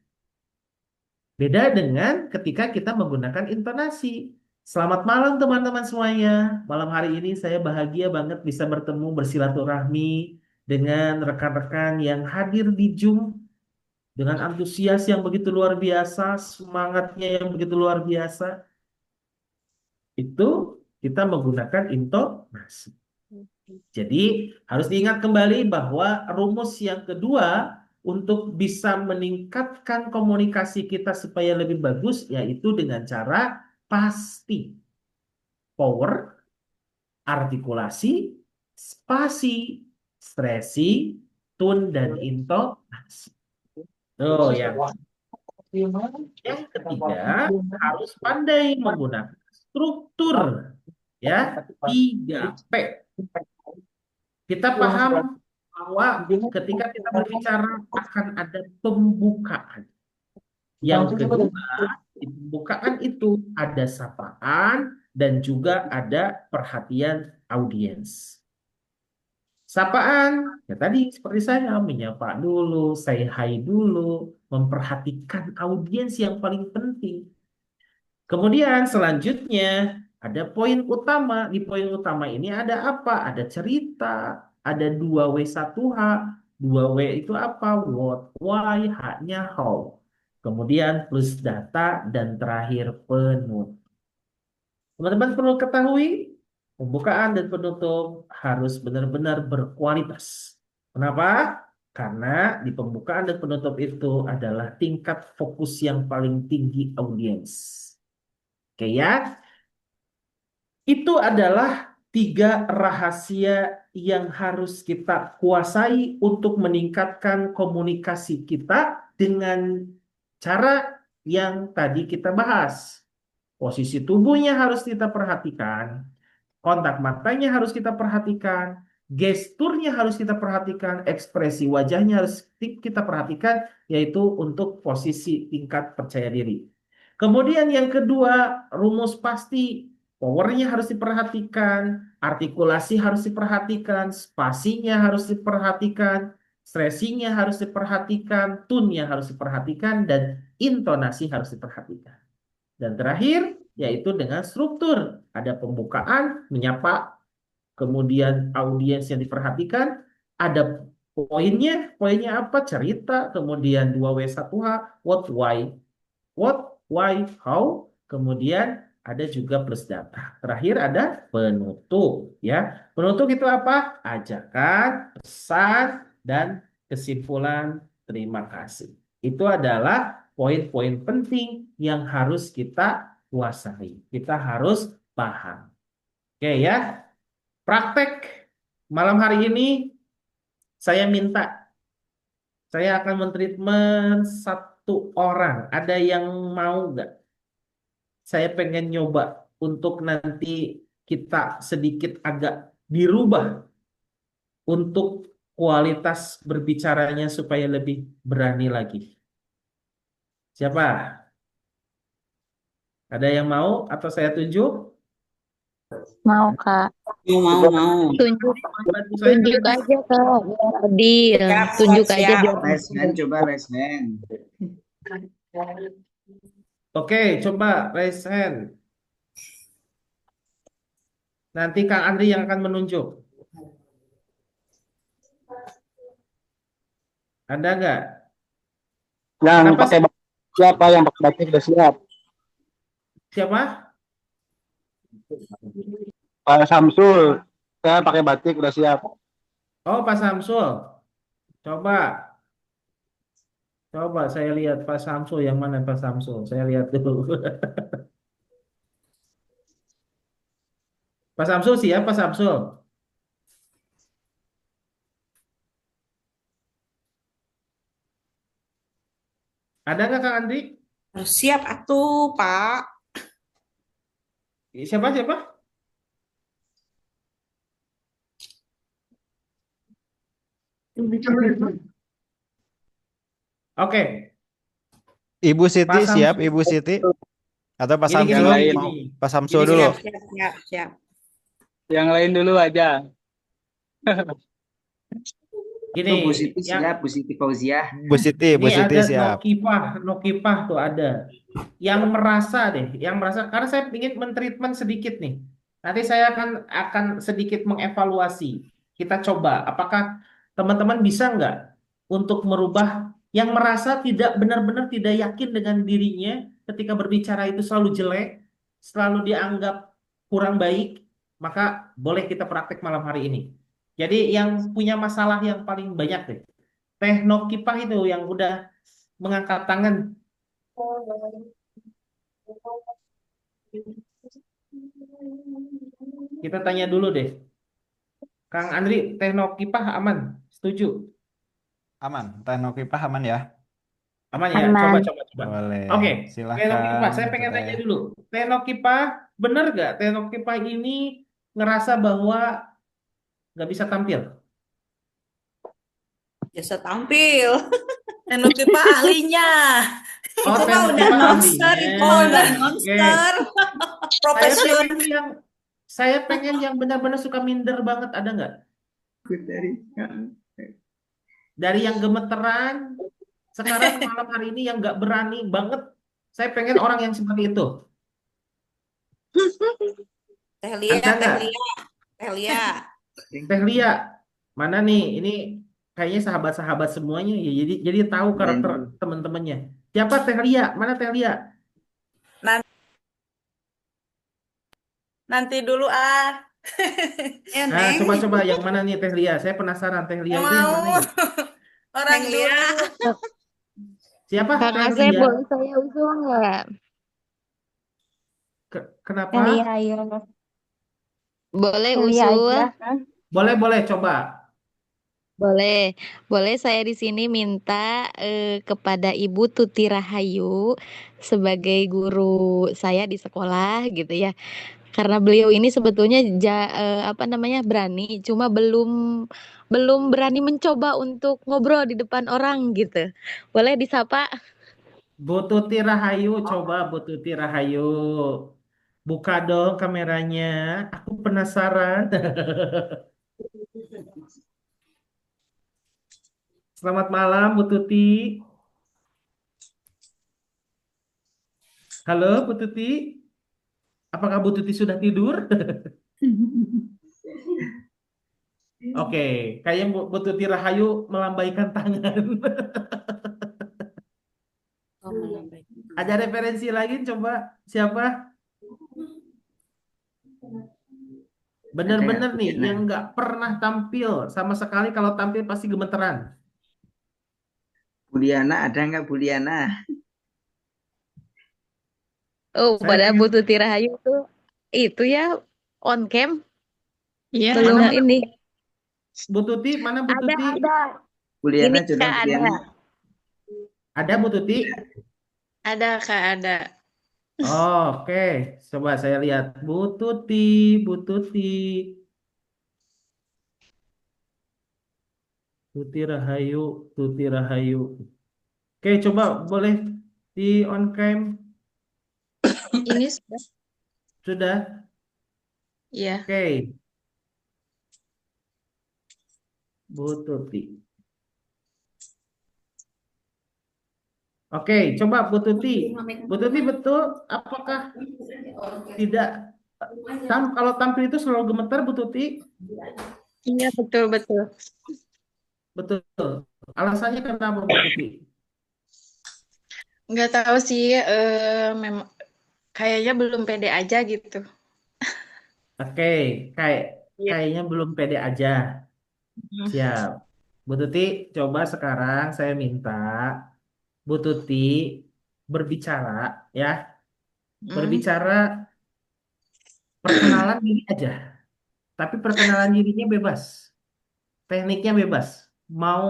Beda dengan ketika kita menggunakan intonasi. Selamat malam teman-teman semuanya. Malam hari ini saya bahagia banget bisa bertemu bersilaturahmi dengan rekan-rekan yang hadir di Zoom dengan antusias yang begitu luar biasa, semangatnya yang begitu luar biasa. Itu kita menggunakan intonasi. Jadi harus diingat kembali bahwa rumus yang kedua untuk bisa meningkatkan komunikasi kita supaya lebih bagus yaitu dengan cara pasti. Power, artikulasi, spasi, stresi, tune, dan intonasi. Oh, yang ketiga harus pandai menggunakan struktur ya 3P. Kita paham bahwa ketika kita berbicara akan ada pembukaan. Yang kedua, di pembukaan itu ada sapaan dan juga ada perhatian audiens. Sapaan, ya tadi seperti saya menyapa dulu, say hi dulu, memperhatikan audiens yang paling penting. Kemudian selanjutnya ada poin utama. Di poin utama ini ada apa? Ada cerita, ada 2W1H. 2W itu apa? What, why, H-nya how. Kemudian plus data dan terakhir penutup. Teman-teman perlu ketahui, pembukaan dan penutup harus benar-benar berkualitas. Kenapa? Karena di pembukaan dan penutup itu adalah tingkat fokus yang paling tinggi audiens. Oke ya, itu adalah 3 rahasia yang harus kita kuasai untuk meningkatkan komunikasi kita dengan cara yang tadi kita bahas. Posisi tubuhnya harus kita perhatikan, kontak matanya harus kita perhatikan, gesturnya harus kita perhatikan, ekspresi wajahnya harus kita perhatikan, yaitu untuk posisi tingkat percaya diri. Kemudian yang kedua, rumus pasti, powernya harus diperhatikan, artikulasi harus diperhatikan, spasinya harus diperhatikan, stressingnya harus diperhatikan, tune-nya harus diperhatikan, dan intonasi harus diperhatikan. Dan terakhir, yaitu dengan struktur. Ada pembukaan, menyapa, kemudian audiens yang diperhatikan, ada poinnya apa? Cerita, kemudian 2W1H, what, why. What, why, how, kemudian ada juga plus data. Terakhir ada penutup, ya. Penutup itu apa? Ajakan, pesan, dan kesimpulan terima kasih. Itu adalah poin-poin penting yang harus kita kuasai. Kita harus paham. Oke ya. Praktek malam hari ini saya minta, saya akan mentreatment 1 orang. Ada yang mau nggak? Saya pengen nyoba untuk nanti kita sedikit agak dirubah untuk kualitas berbicaranya supaya lebih berani lagi. Siapa? Ada yang mau atau saya tunjuk? Mau, Kak. Mau. Tunjuk Bantu saya. tunjuk aja, Kak. Biar adil. Siap, Tunjuk siap, aja siap. biar Raise hand, coba raise hand. Oke, coba raise hand. Nanti Kang Andri yang akan menunjuk. Ada nggak? Yang Kenapa pakai batik siapa? Yang pakai batik udah siap. Siapa? Pak Samsul, saya pakai batik udah siap. Oh, Pak Samsul. Coba. Coba saya lihat Pak Samsul. Yang mana Pak Samsul? Saya lihat dulu. Pak Samsul siap, Pak Samsul. Ada nggak Kang Andri? Siap atuh, Pak. Siapa? Oke. Ibu Siti Pak siap, Samsul. Ibu Siti? Atau Pak Gini, Samsul? gini. Mau Pak Samsul dulu. Siap. Yang lain dulu aja. Gini, Tuh, Bu Siti yang siap, Bu Siti Fauziah. Bu Siti ini ada siap. Nokipah tuh ada. Yang merasa karena saya ingin mentreatment sedikit nih. Nanti saya akan sedikit mengevaluasi. Kita coba apakah teman-teman bisa nggak untuk merubah yang merasa tidak benar-benar tidak yakin dengan dirinya ketika berbicara itu selalu jelek, selalu dianggap kurang baik, maka boleh kita praktek malam hari ini. Jadi yang punya masalah yang paling banyak deh. Teh Nokipah itu yang udah mengangkat tangan. Kita tanya dulu deh. Kang Andri, Teh Nokipah aman? Setuju? Aman. Teh Nokipah aman ya? Aman ya? Aman. Coba. Boleh. Oke. Silakan. Teh Nokipah, saya pengen tanya dulu. Teh Nokipah, bener gak Teh Nokipah ini ngerasa bahwa nggak bisa tampil? Biasa tampil. Pak ahlinya. Oh, Itu Teh mah udah Nokipah monster, ahlinya. itu udah Oke. monster. Profesional. Saya pengen yang benar-benar suka minder banget, ada nggak? Dari yang gemeteran, sekarang malam hari ini yang nggak berani banget. Saya pengen orang yang seperti itu. Teh Lia, Ada Teh nggak? Lia, Teh Lia. Teh Lia, mana nih? Ini kayaknya sahabat-sahabat semuanya ya. Jadi tahu karakter teman-temannya. Siapa Teh Lia? Mana Teh Lia? Nanti dulu ah. Ya, Nah, Neng. coba-coba yang mana nih Teh Lia? Saya penasaran Teh Lia Nggak itu yang mau. mana ya? Orang Lia. Siapa Kang Teh Asep, Lia? boleh saya usul nggak? Kenapa? Elia, ayo. Boleh Elia usul? aja kan. Boleh coba. Boleh, boleh saya di sini minta kepada Ibu Tuti Rahayu sebagai guru saya di sekolah gitu ya. Karena beliau ini sebetulnya apa namanya berani, cuma belum berani mencoba untuk ngobrol di depan orang gitu. Boleh disapa? Bu Tuti Rahayu, coba Bu Tuti Rahayu. Buka dong kameranya. Aku penasaran. Selamat malam Bu Tuti. Halo Bu Tuti. Apakah Bu Tuti sudah tidur? Oke, kayaknya Bu Tuti Rahayu melambaikan tangan. Ada referensi lagi coba siapa? Bener-bener nih yang nggak pernah tampil sama sekali, kalau tampil pasti gemeteran. Buliana ada nggak Buliana? Oh, Saya pada Bu pengen Tuti Rahayu tuh itu ya on cam Iya, belum mana ini. Bu Tuti, mana Bu Ada Tuti? ada. Buliana Ini coba Kak ada. Buliana. Ada Bu Tuti? ada Kak, ada. Oh, oke, coba saya lihat Bu Tuti, Bu Tuti, Tuti Rahayu, Tuti Rahayu. Oke, coba boleh di on cam. Ini sudah. Sudah? Iya. Oke, Bu Tuti. Oke, coba Bu Tuti. Bu Tuti betul apakah tidak kalau tampil itu selalu gemetar Bu Tuti? Iya, betul. Betul. Alasannya kenapa Bu Tuti? Nggak tahu sih, memang kayaknya belum pede aja gitu. Oke, Iya. kayaknya belum pede aja. Siap. Bu Tuti, coba sekarang saya minta Bu Tuti berbicara ya. Berbicara perkenalan diri aja. Tapi perkenalan dirinya bebas. Tekniknya bebas. Mau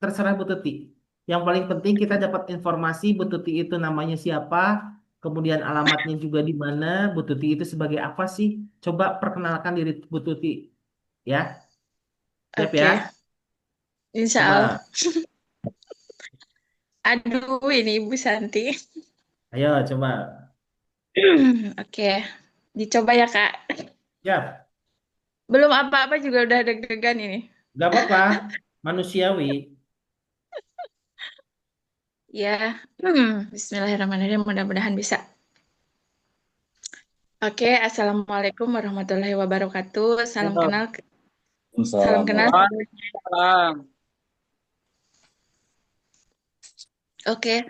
terserah Bu Tuti. Yang paling penting kita dapat informasi Bu Tuti itu namanya siapa, kemudian alamatnya juga di mana, Bu Tuti itu sebagai apa sih? Coba perkenalkan diri Bu Tuti ya. Siap Oke. ya? Insya Coba. Allah. Aduh, ini Ibu Santi. Ayo coba. Oke. Dicoba ya, Kak. Siap. Belum apa-apa juga udah deg-degan ini. Gak apa-apa. Manusiawi. Ya. Bismillahirrahmanirrahim. Mudah-mudahan bisa. Oke, Assalamualaikum warahmatullahi wabarakatuh. Salam kenal. Salam kenal. Oke,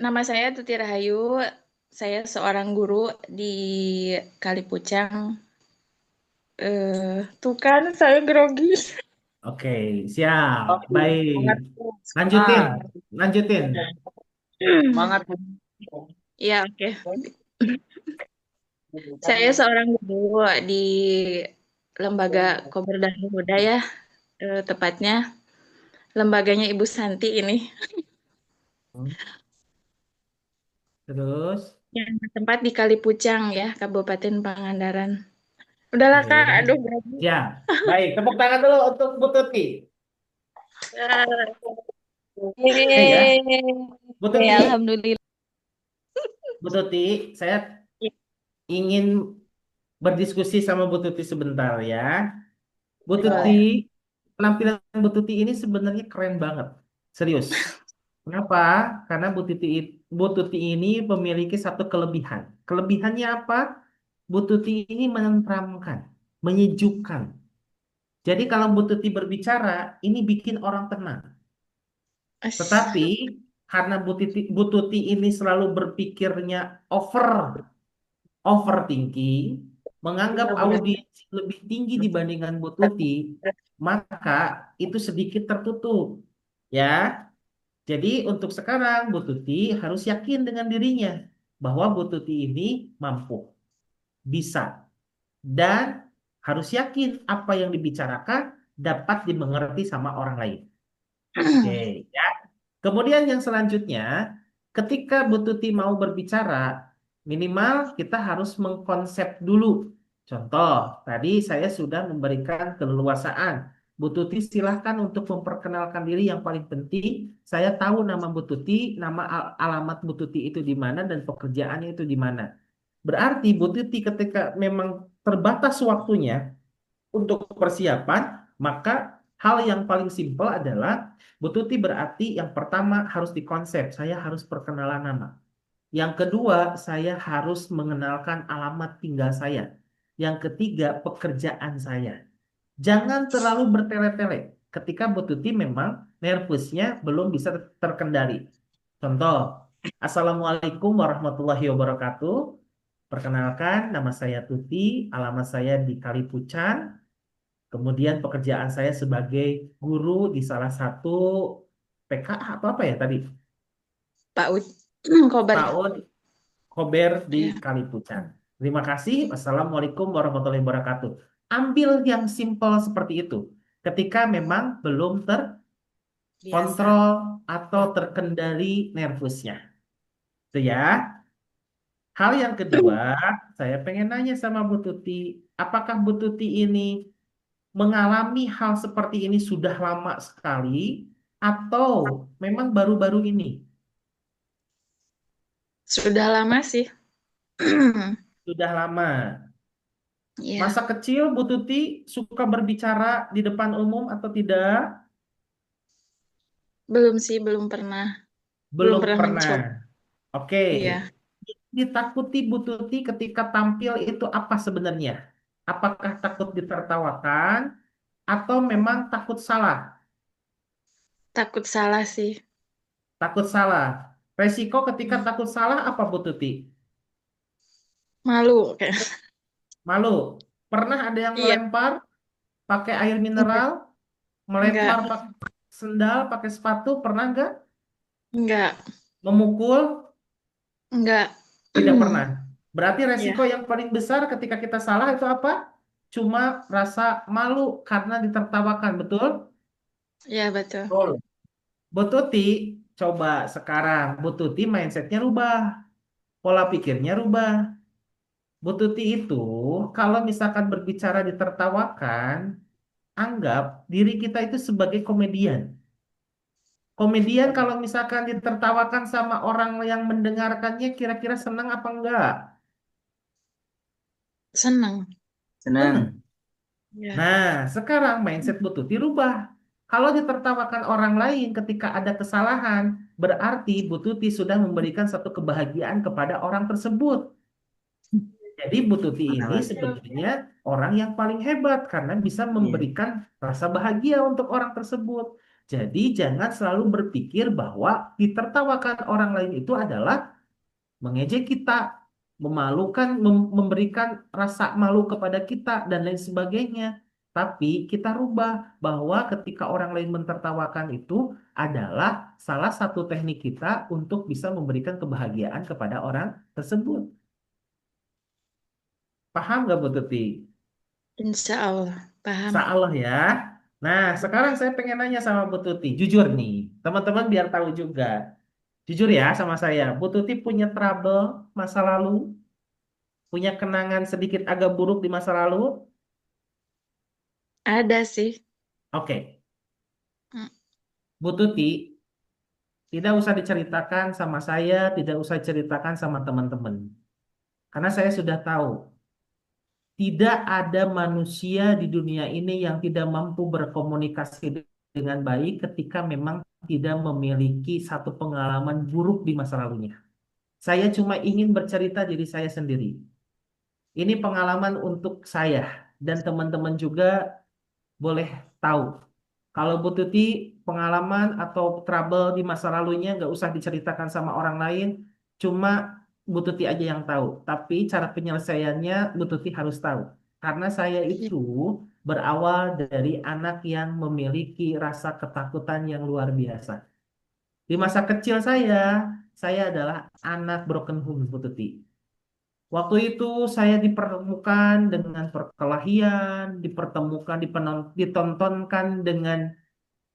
nama saya Tuti Rahayu. Saya seorang guru di Kalipucang. Tuh kan saya grogi. Oke, siap. Baik. Lanjutin. Semangat. Ya, oke. Saya seorang guru di Lembaga Kober dan Muda ya, tepatnya lembaganya Ibu Santi ini. Terus? Yang bertempat di Kalipucang ya, Kabupaten Pangandaran. Udahlah Kak, aduh grogi. Ya, baik. Tepuk tangan dulu untuk Bu Tuti. Ya. Bu Tuti. Alhamdulillah. Bu Tuti, saya ingin berdiskusi sama Bu Tuti sebentar ya. Bu Tuti, penampilan Bu Tuti ini sebenarnya keren banget. Serius. Kenapa? Karena Bu Tuti ini memiliki satu kelebihan. Kelebihannya apa? Bu Tuti ini menenteramkan, menyejukkan. Jadi kalau Bu Tuti berbicara, ini bikin orang tenang. Tetapi karena Bu Tuti ini selalu berpikirnya overthinking, menganggap audiens lebih tinggi dibandingkan Bu Tuti, maka itu sedikit tertutup. Ya, jadi untuk sekarang Bu Tuti harus yakin dengan dirinya bahwa Bu Tuti ini mampu, bisa, dan harus yakin apa yang dibicarakan dapat dimengerti sama orang lain. Oke, ya. Kemudian yang selanjutnya, ketika Bu Tuti mau berbicara, minimal kita harus mengkonsep dulu. Contoh, tadi saya sudah memberikan keleluasaan. Bu Tuti silahkan untuk memperkenalkan diri. Yang paling penting, saya tahu nama Bu Tuti, nama alamat Bu Tuti itu di mana, dan pekerjaannya itu di mana. Berarti Bu Tuti ketika memang terbatas waktunya untuk persiapan, maka hal yang paling simpel adalah Bu Tuti berarti yang pertama harus dikonsep, saya harus perkenalan nama. Yang kedua, saya harus mengenalkan alamat tinggal saya. Yang ketiga, pekerjaan saya. Jangan terlalu bertele-tele ketika Bu Tuti memang nervousnya belum bisa terkendali. Contoh, Assalamualaikum warahmatullahi wabarakatuh. Perkenalkan, nama saya Tuti, alamat saya di Kalipucan. Kemudian pekerjaan saya sebagai guru di salah satu PKA apa ya tadi? PAUD Kober. PAUD Kober di Kalipucan. Terima kasih. Wassalamualaikum warahmatullahi wabarakatuh. Ambil yang simpel seperti itu. Ketika memang belum terkontrol atau terkendali nervusnya. Itu ya. Hal yang kedua, saya pengen nanya sama Bu Tuti. Apakah Bu Tuti ini mengalami hal seperti ini sudah lama sekali atau memang baru-baru ini? Sudah lama sih. Sudah lama. Iya. Masa kecil Bu Tuti suka berbicara di depan umum atau tidak? Belum sih, belum pernah. Belum pernah pernah. mencoba. Oke. Iya. Ditakuti Bu Tuti ketika tampil itu apa sebenarnya? Apakah takut ditertawakan atau memang takut salah? Takut salah sih. Takut salah. Resiko ketika takut salah apa Bu Tuti? Malu kayak. Malu. Pernah ada yang Iya. melempar pakai air mineral? Melempar pakai sendal, pakai sepatu? Pernah nggak? Enggak. Memukul? Enggak. Tidak pernah. Berarti Iya. resiko yang paling besar ketika kita salah itu apa? Cuma rasa malu karena ditertawakan, betul? Iya, betul. Bu Tuti, coba sekarang Bu Tuti mindsetnya rubah. Pola pikirnya rubah. Bu Tuti itu kalau misalkan berbicara ditertawakan, anggap diri kita itu sebagai komedian. Komedian kalau misalkan ditertawakan sama orang yang mendengarkannya, kira-kira senang apa enggak? Senang. Senang. Iya. Nah, sekarang mindset Bu Tuti rubah. Kalau ditertawakan orang lain ketika ada kesalahan, berarti Bu Tuti sudah memberikan satu kebahagiaan kepada orang tersebut. Jadi Bu Tuti ini sebenarnya orang yang paling hebat karena bisa memberikan rasa bahagia untuk orang tersebut. Jadi jangan selalu berpikir bahwa ditertawakan orang lain itu adalah mengejek kita, memalukan, memberikan rasa malu kepada kita dan lain sebagainya. Tapi kita rubah bahwa ketika orang lain mentertawakan itu adalah salah satu teknik kita untuk bisa memberikan kebahagiaan kepada orang tersebut. Paham nggak Bu Tuti? Insya Allah. Paham. Insya Allah ya. Nah, sekarang saya pengen nanya sama Bu Tuti. Jujur nih, teman-teman biar tahu juga. Jujur ya sama saya. Bu Tuti punya trouble masa lalu? Punya kenangan sedikit agak buruk di masa lalu? Ada sih. Oke. Hmm. Bu Tuti, Tidak usah diceritakan sama saya, tidak usah diceritakan sama teman-teman. Karena saya sudah tahu, tidak ada manusia di dunia ini yang tidak mampu berkomunikasi dengan baik ketika memang tidak memiliki satu pengalaman buruk di masa lalunya. Saya cuma ingin bercerita diri saya sendiri. Ini pengalaman untuk saya dan teman-teman juga boleh tahu. Kalau Bu Tuti pengalaman atau trouble di masa lalunya nggak usah diceritakan sama orang lain, cuma Bu Tuti aja yang tahu. Tapi cara penyelesaiannya Bu Tuti harus tahu. Karena saya itu berawal dari anak yang memiliki rasa ketakutan yang luar biasa. Di masa kecil saya adalah anak broken home, Bu Tuti. Waktu itu saya dipertemukan dengan perkelahian, ditontonkan dengan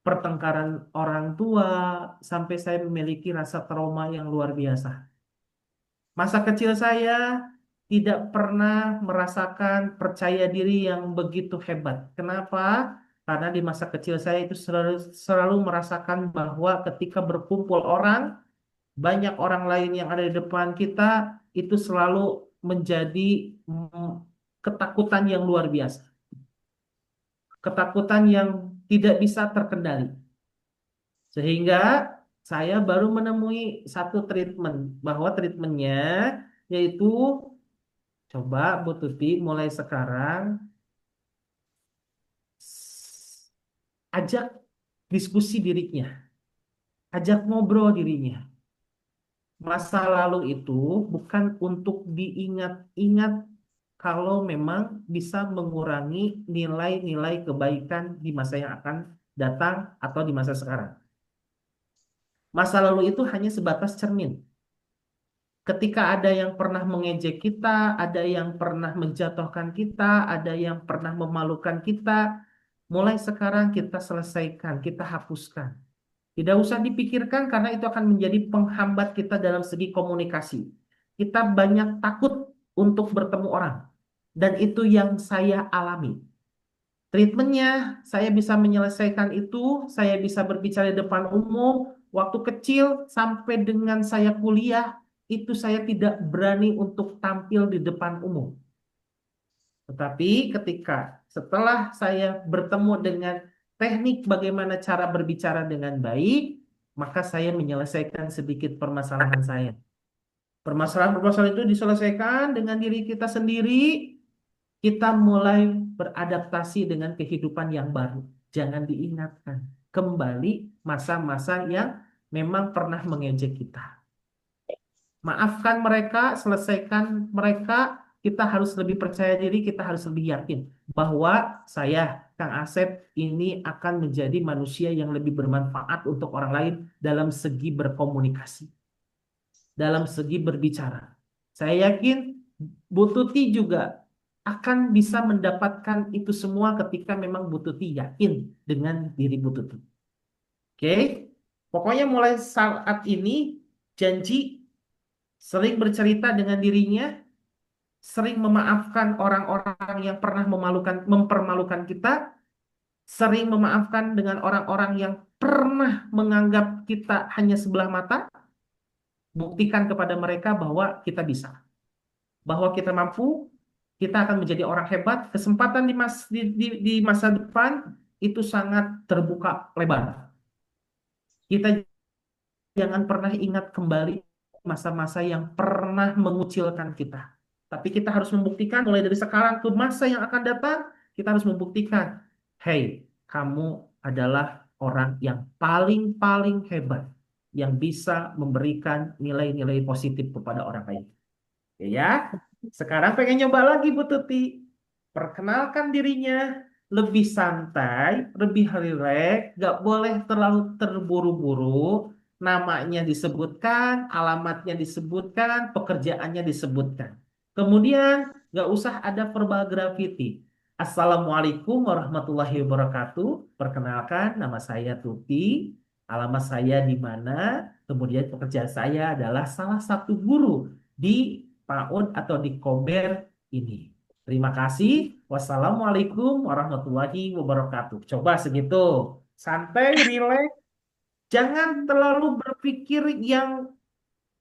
pertengkaran orang tua, sampai saya memiliki rasa trauma yang luar biasa. Masa kecil saya tidak pernah merasakan percaya diri yang begitu hebat. Kenapa? Karena di masa kecil saya itu selalu merasakan bahwa ketika berkumpul orang, banyak orang lain yang ada di depan kita, itu selalu menjadi ketakutan yang luar biasa. Ketakutan yang tidak bisa terkendali. Sehingga saya baru menemui satu treatment, bahwa treatmentnya yaitu coba Bu Tuti mulai sekarang ajak diskusi dirinya, ajak ngobrol dirinya. Masa lalu itu bukan untuk diingat-ingat kalau memang bisa mengurangi nilai-nilai kebaikan di masa yang akan datang atau di masa sekarang. Masa lalu itu hanya sebatas cermin. Ketika ada yang pernah mengejek kita, ada yang pernah menjatuhkan kita, ada yang pernah memalukan kita, mulai sekarang kita selesaikan, kita hapuskan. Tidak usah dipikirkan karena itu akan menjadi penghambat kita dalam segi komunikasi. Kita banyak takut untuk bertemu orang. Dan itu yang saya alami. Treatmentnya, saya bisa menyelesaikan itu, saya bisa berbicara di depan umum. Waktu kecil sampai dengan saya kuliah, itu saya tidak berani untuk tampil di depan umum. Tetapi ketika setelah saya bertemu dengan teknik bagaimana cara berbicara dengan baik, maka saya menyelesaikan sedikit permasalahan saya. Permasalahan-permasalahan itu diselesaikan dengan diri kita sendiri, kita mulai beradaptasi dengan kehidupan yang baru. Jangan diingatkan kembali masa-masa yang memang pernah mengejek kita. Maafkan mereka, selesaikan mereka, kita harus lebih percaya diri, kita harus lebih yakin bahwa saya, Kang Asep, ini akan menjadi manusia yang lebih bermanfaat untuk orang lain dalam segi berkomunikasi, dalam segi berbicara. Saya yakin Bu Tuti juga akan bisa mendapatkan itu semua ketika memang Bu Tuti yakin dengan diri Bu Tuti. Oke? Pokoknya mulai saat ini janji sering bercerita dengan dirinya, sering memaafkan orang-orang yang pernah mempermalukan kita, sering memaafkan dengan orang-orang yang pernah menganggap kita hanya sebelah mata, buktikan kepada mereka bahwa kita bisa. Bahwa kita mampu, kita akan menjadi orang hebat, kesempatan di masa depan itu sangat terbuka lebar. Kita jangan pernah ingat kembali masa-masa yang pernah mengucilkan kita. Tapi kita harus membuktikan mulai dari sekarang ke masa yang akan datang, kita harus membuktikan, hey, kamu adalah orang yang paling hebat, yang bisa memberikan nilai-nilai positif kepada orang lain. Ya, sekarang pengen nyoba lagi Bu Tuti. Perkenalkan dirinya, lebih santai, lebih rileks, gak boleh terlalu terburu-buru. Namanya disebutkan, alamatnya disebutkan, pekerjaannya disebutkan. Kemudian gak usah ada verbal graffiti. Assalamualaikum warahmatullahi wabarakatuh. Perkenalkan, nama saya Tuti. Alamat saya di mana? Kemudian pekerjaan saya adalah salah satu guru di PAUD atau di Kober ini. Terima kasih. Wassalamualaikum warahmatullahi wabarakatuh. Coba segitu. Santai, rileks. Jangan terlalu berpikir yang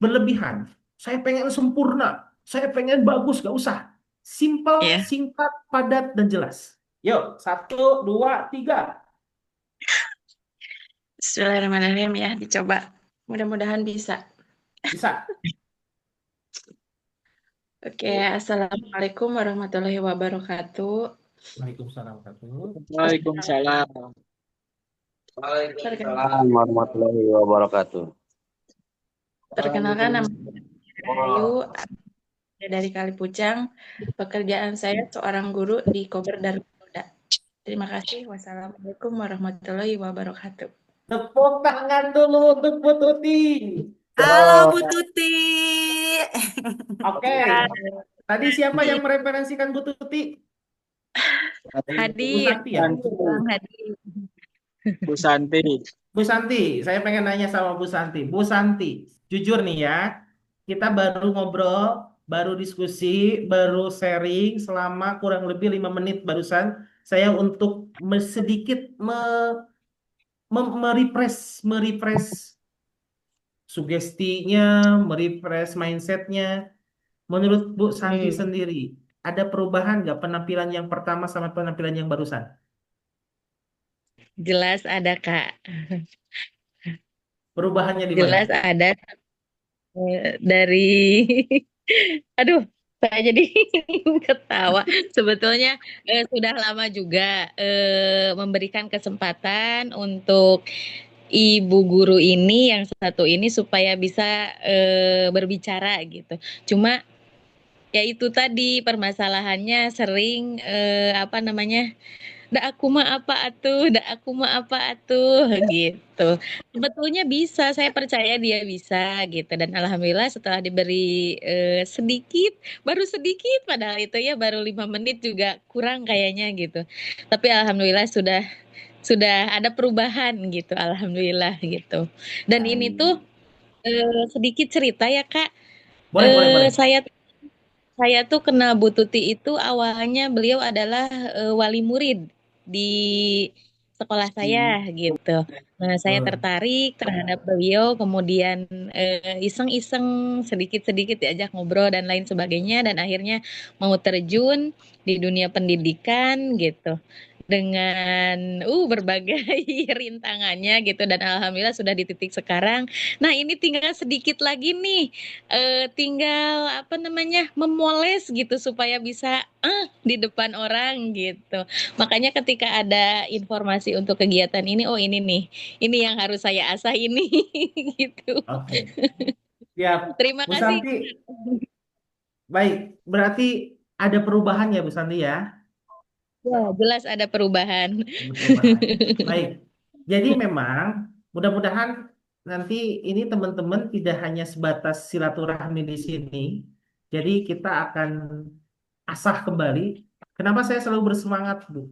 berlebihan. Saya pengen sempurna, saya pengen bagus, gak usah. Simple, Iya. singkat, padat, dan jelas. Yuk, 1, 2, 3. Bismillahirrahmanirrahim ya, dicoba. Mudah-mudahan bisa. Bisa. Oke, Assalamualaikum warahmatullahi wabarakatuh. Waalaikumsalam warahmatullahi Waalaikumsalam. Perkenalkan, warahmatullahi wabarakatuh. perkenalkan nama saya Ayu dari Kalipucang. Pekerjaan saya seorang guru di Kober Darul Huda. Terima kasih. Wassalamualaikum warahmatullahi wabarakatuh. Tepuk tangan dulu untuk Bu Tuti. Halo Bu Tuti. Oke. Tadi siapa yang mereferensikan Bu Tuti? Bu Hadir. Santi ya? Bang Hadir. Bu Santi. Bu Santi, saya pengen nanya sama Bu Santi. Bu Santi, jujur nih ya, kita baru ngobrol, baru diskusi, baru sharing selama kurang lebih 5 menit barusan. Saya untuk sedikit merefresh sugestinya, merefresh mindsetnya. Menurut Bu Santi sendiri, ada perubahan nggak penampilan yang pertama sama penampilan yang barusan? Jelas ada, Kak. Perubahannya di Jelas mana? ada dari aduh, saya jadi ketawa. Sebetulnya sudah lama juga memberikan kesempatan untuk ibu guru ini yang satu ini supaya bisa berbicara gitu. Cuma ya itu tadi permasalahannya sering apa namanya? Dak aku mah apa atuh gitu. Sebetulnya bisa, saya percaya dia bisa gitu dan alhamdulillah setelah diberi baru sedikit padahal itu ya baru 5 menit juga kurang kayaknya gitu. Tapi alhamdulillah sudah ada perubahan gitu, alhamdulillah gitu. Dan ini tuh sedikit cerita ya Kak. Boleh. Saya tuh kenal Bu Tuti itu awalnya beliau adalah wali murid di sekolah saya gitu. Nah, saya tertarik terhadap beliau, kemudian iseng-iseng sedikit-sedikit diajak ngobrol dan lain sebagainya, dan akhirnya mau terjun di dunia pendidikan gitu dengan berbagai rintangannya gitu dan alhamdulillah sudah di titik sekarang. Nah, ini tinggal sedikit lagi nih, tinggal apa namanya memoles gitu supaya bisa di depan orang gitu. Makanya ketika ada informasi untuk kegiatan ini, oh ini nih, ini yang harus saya asah ini gitu. Oke. Siap. Terima Bu kasih. Santi, baik, berarti ada perubahan ya Bu Santi ya? Ya, jelas ada perubahan. Baik. Jadi memang mudah-mudahan nanti ini teman-teman tidak hanya sebatas silaturahmi di sini. Jadi kita akan asah kembali. Kenapa saya selalu bersemangat, Bu?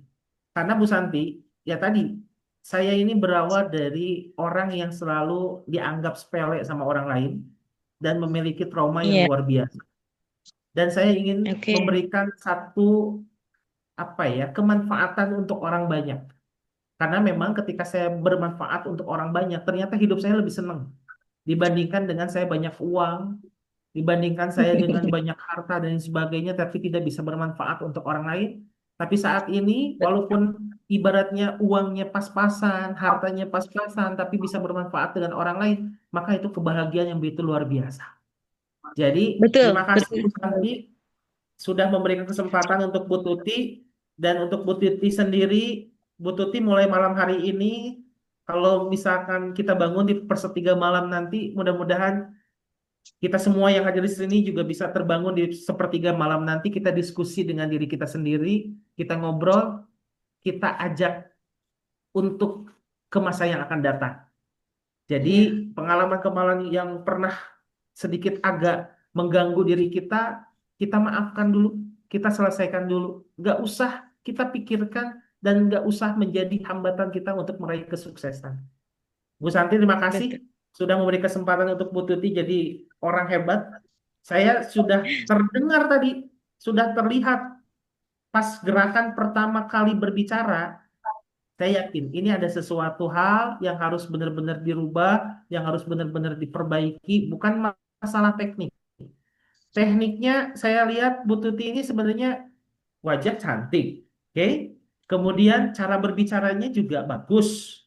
Karena Bu Santi, ya tadi saya ini berawal dari orang yang selalu dianggap sepele sama orang lain dan memiliki trauma yang luar biasa. Dan saya ingin memberikan satu kemanfaatan untuk orang banyak. Karena memang ketika saya bermanfaat untuk orang banyak, ternyata hidup saya lebih senang dibandingkan dengan saya banyak uang, dibandingkan saya dengan banyak harta dan sebagainya, tapi tidak bisa bermanfaat untuk orang lain. Tapi saat ini, walaupun ibaratnya uangnya pas-pasan, hartanya pas-pasan, tapi bisa bermanfaat dengan orang lain, maka itu kebahagiaan yang begitu luar biasa. Jadi, terima kasih Bu Santi sudah memberikan kesempatan untuk Bu Tuti. Dan untuk Bu Tuti sendiri, Bu Tuti mulai malam hari ini, kalau misalkan kita bangun di 1/3 malam nanti, mudah-mudahan kita semua yang hadir di sini juga bisa terbangun di 1/3 malam nanti, kita diskusi dengan diri kita sendiri, kita ngobrol, kita ajak untuk ke masa yang akan datang. Jadi pengalaman-pengalaman yang pernah sedikit agak mengganggu diri kita maafkan dulu, kita selesaikan dulu. Nggak usah kita pikirkan dan nggak usah menjadi hambatan kita untuk meraih kesuksesan. Bu Santi, terima kasih sudah memberi kesempatan untuk Bu Tuti jadi orang hebat. Saya sudah terdengar tadi, sudah terlihat pas gerakan pertama kali berbicara, Saya yakin ini ada sesuatu hal yang harus benar-benar dirubah, yang harus benar-benar diperbaiki, bukan masalah teknik. Tekniknya saya lihat Bu Tuti ini sebenarnya wajah cantik, oke? Kemudian cara berbicaranya juga bagus.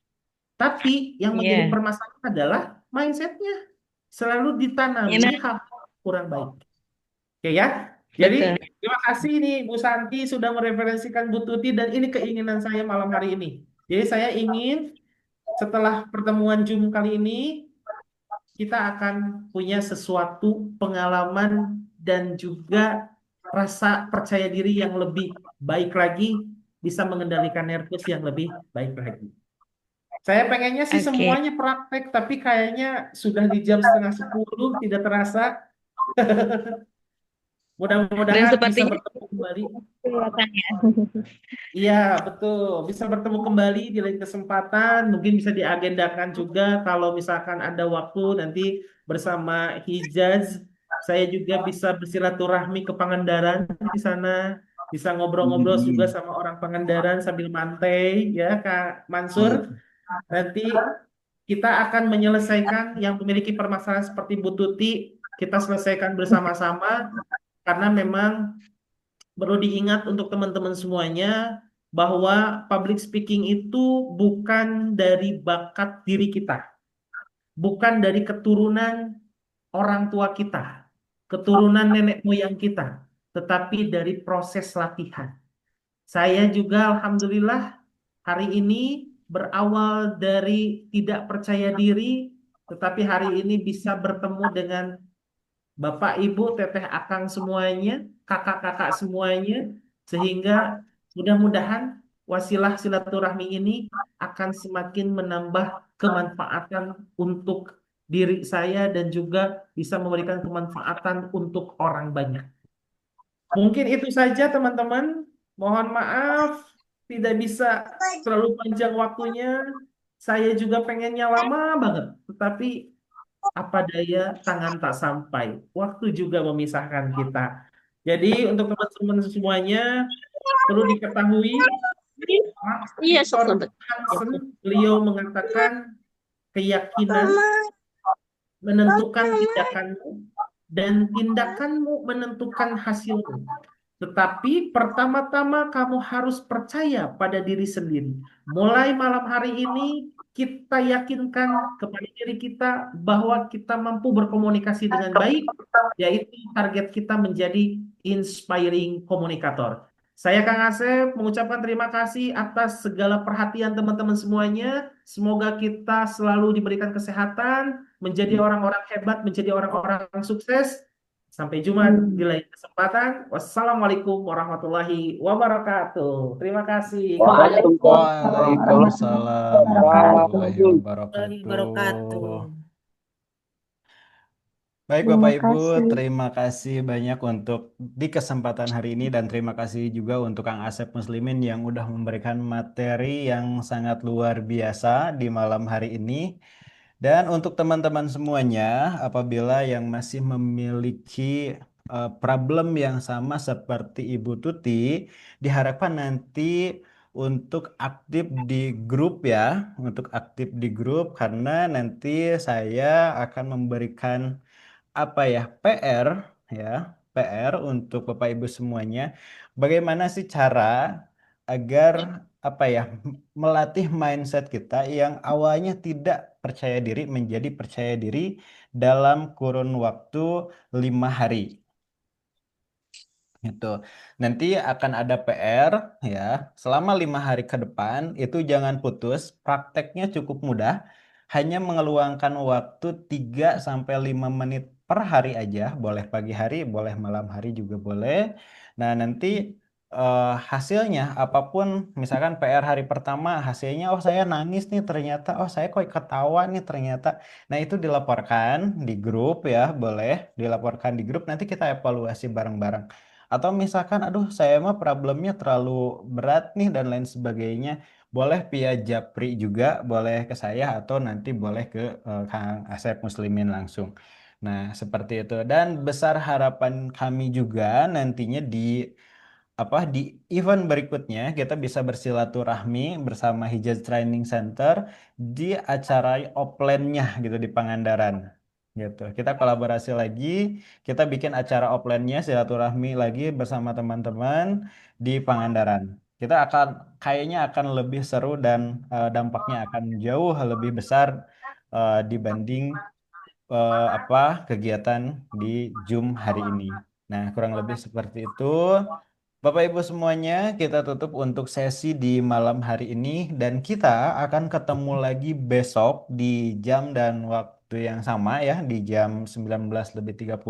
Tapi yang menjadi Iya. permasalahan adalah mindsetnya. Selalu ditanami Enak. hal kurang baik. Oke ya? Jadi Betul. terima kasih nih Bu Santi sudah mereferensikan Bu Tuti dan ini keinginan saya malam hari ini. Jadi saya ingin setelah pertemuan Zoom kali ini kita akan punya sesuatu pengalaman dan juga rasa percaya diri yang lebih baik lagi, bisa mengendalikan nervous yang lebih baik lagi. Saya pengennya sih Oke. semuanya praktek, tapi kayaknya sudah di jam 9:30, tidak terasa. Dan Mudah-mudahan bisa sepertinya bertemu kembali. kelihatannya. Iya, betul. Bisa bertemu kembali di lain kesempatan. Mungkin bisa diagendakan juga kalau misalkan ada waktu nanti bersama Hijaz. Saya juga bisa bersilaturahmi ke Pangandaran di sana. Bisa ngobrol-ngobrol juga sama orang Pangandaran sambil mantai, ya Kak Mansur. Nanti kita akan menyelesaikan yang memiliki permasalahan seperti Bu Tuti. Kita selesaikan bersama-sama karena memang perlu diingat untuk teman-teman semuanya bahwa public speaking itu bukan dari bakat diri kita, bukan dari keturunan orang tua kita, keturunan nenek moyang kita, tetapi dari proses latihan. Saya juga alhamdulillah hari ini berawal dari tidak percaya diri, tetapi hari ini bisa bertemu dengan Bapak, Ibu, Teteh, Akang semuanya, kakak-kakak semuanya, sehingga mudah-mudahan wasilah silaturahmi ini akan semakin menambah kemanfaatan untuk diri saya dan juga bisa memberikan kemanfaatan untuk orang banyak. Mungkin itu saja teman-teman. Mohon maaf tidak bisa terlalu panjang waktunya. Saya juga pengennya lama banget, tetapi apa daya tangan tak sampai. Waktu juga memisahkan kita. Jadi untuk teman-teman semuanya perlu diketahui Max Iya, Victor sobat. Hansen, beliau mengatakan keyakinan menentukan tindakanmu dan tindakanmu menentukan hasilmu. Tetapi pertama-tama kamu harus percaya pada diri sendiri. Mulai malam hari ini kita yakinkan kepada diri kita bahwa kita mampu berkomunikasi dengan baik, yaitu target kita menjadi inspiring komunikator. Saya Kang Asep mengucapkan terima kasih atas segala perhatian teman-teman semuanya. Semoga kita selalu diberikan kesehatan, menjadi orang-orang hebat, menjadi orang-orang sukses. Sampai jumpa di lain kesempatan. Wassalamualaikum warahmatullahi wabarakatuh. Terima kasih. Waalaikumsalam warahmatullahi Warahmatullahi wabarakatuh. wabarakatuh. Baik Terima Bapak Ibu, kasih. terima kasih banyak untuk di kesempatan hari ini dan terima kasih juga untuk Kang Asep Muslimin yang udah memberikan materi yang sangat luar biasa di malam hari ini. Dan untuk teman-teman semuanya, apabila yang masih memiliki problem yang sama seperti Ibu Tuti, diharapkan nanti untuk aktif di grup ya, untuk aktif di grup karena nanti saya akan memberikan apa ya PR untuk Bapak Ibu semuanya. Bagaimana sih cara agar apa ya melatih mindset kita yang awalnya tidak percaya diri menjadi percaya diri dalam kurun waktu 5 hari. Gitu. Nanti akan ada PR ya. Selama 5 hari ke depan itu jangan putus. Prakteknya cukup mudah. Hanya mengeluangkan waktu 3 sampai 5 menit per hari aja. Boleh pagi hari, boleh malam hari juga boleh. Nah, nanti hasilnya apapun, misalkan PR hari pertama hasilnya, oh saya nangis nih ternyata, oh saya kok ketawa nih ternyata. Nah, itu dilaporkan di grup ya, boleh dilaporkan di grup. Nanti kita evaluasi bareng-bareng. Atau misalkan, aduh saya mah problemnya terlalu berat nih dan lain sebagainya. Boleh via Japri juga, boleh ke saya atau nanti boleh ke Kang Asep Muslimin langsung. Nah, seperti itu. Dan besar harapan kami juga nantinya di di event berikutnya kita bisa bersilaturahmi bersama Hijaz Training Center di acara offline-nya gitu di Pangandaran gitu. Kita kolaborasi lagi, kita bikin acara offline-nya silaturahmi lagi bersama teman-teman di Pangandaran. Kita akan kayaknya akan lebih seru dan dampaknya akan jauh lebih besar dibanding kegiatan di Zoom hari ini. Nah, kurang lebih seperti itu. Bapak Ibu semuanya, kita tutup untuk sesi di malam hari ini dan kita akan ketemu lagi besok di jam dan waktu yang sama ya, di jam 19.30.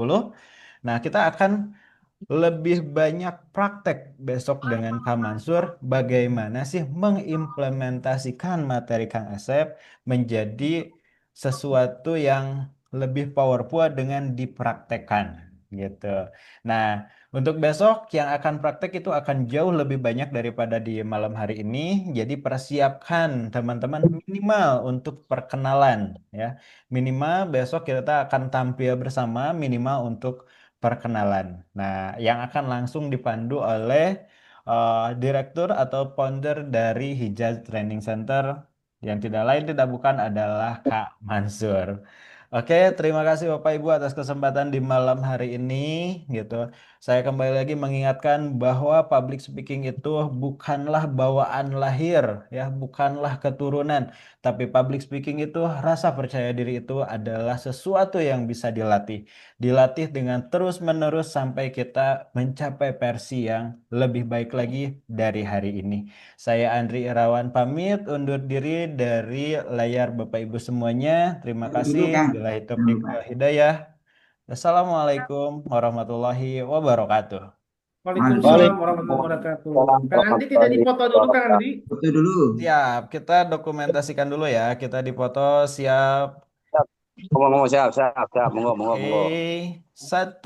Nah, kita akan lebih banyak praktek besok dengan Kang Mansur bagaimana sih mengimplementasikan materi Kang Asep menjadi sesuatu yang lebih powerful dengan dipraktekkan gitu. Nah, untuk besok yang akan praktek itu akan jauh lebih banyak daripada di malam hari ini. Jadi persiapkan teman-teman minimal untuk perkenalan ya. Minimal besok kita akan tampil bersama minimal untuk perkenalan. Nah, yang akan langsung dipandu oleh direktur atau founder dari Hijaz Training Center yang tidak lain tidak bukan adalah Kak Mansur. Oke, terima kasih Bapak Ibu atas kesempatan di malam hari ini gitu. Saya kembali lagi mengingatkan bahwa public speaking itu bukanlah bawaan lahir ya, bukanlah keturunan, tapi public speaking itu rasa percaya diri itu adalah sesuatu yang bisa dilatih. Dilatih dengan terus-menerus sampai kita mencapai versi yang lebih baik lagi dari hari ini. Saya Andri Irawan pamit undur diri dari layar Bapak Ibu semuanya. Terima kasih. Billahi taufiq wal hidayah. Assalamualaikum warahmatullahi wabarakatuh. Waalaikumsalam warahmatullahi wabarakatuh. Kang Andi tidak dipoto dulu, Kang Andi. Foto dulu. Siap, kita dokumentasikan dulu ya. Kita dipoto, siap. Ngomong siap, monggo. Oke, 1,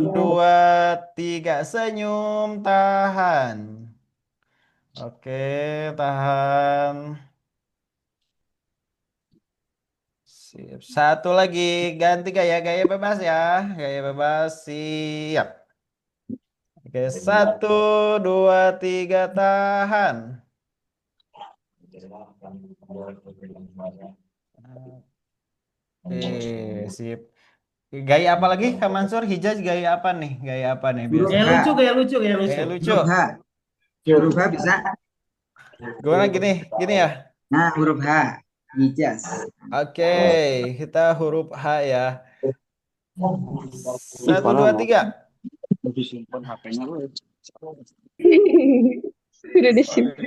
2, 3, senyum, tahan. Oke, tahan. Sip. Satu lagi, ganti gaya bebas ya. Gaya bebas, siap. Oke, 1, 2, 3, tahan. Oke, sip. Gaya apa lagi, Kak Mansur? Hijaz gaya apa nih? Gaya apa nih biasanya? Gaya lucu. Gaya lucu. Huruf H bisa. Gimana gini ya? Nah, huruf H. Hijaz. Oke, kita huruf H ya. 1, 2, 3. Disimpan HP-nya lu. Sudah disimpan.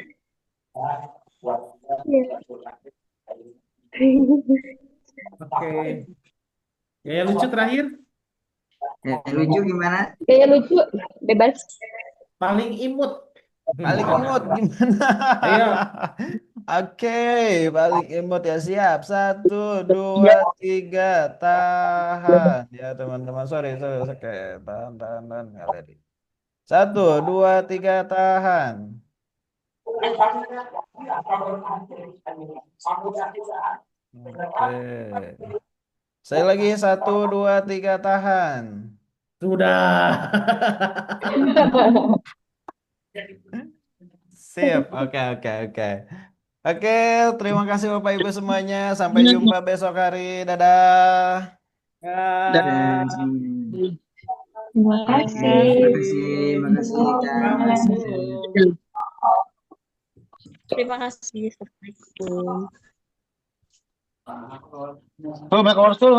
Oke. Gaya lucu terakhir. Gaya lucu gimana? Gaya lucu bebas. Paling imut. Paling imut gimana? Ayo. Oke, paling imut ya, siap. 1, 2, 3, tahan. Ya teman-teman, sorry. Oke, tahan. Nggak ready. 1, 2, 3, tahan. Oke. Saya lagi 1, 2, 3, tahan. Sudah. Sip, oke. Oke, terima kasih Bapak Ibu semuanya. Sampai jumpa besok hari. Dadah. Terima kasih. Terima kasih. Assalamualaikum. Oh, make our soul.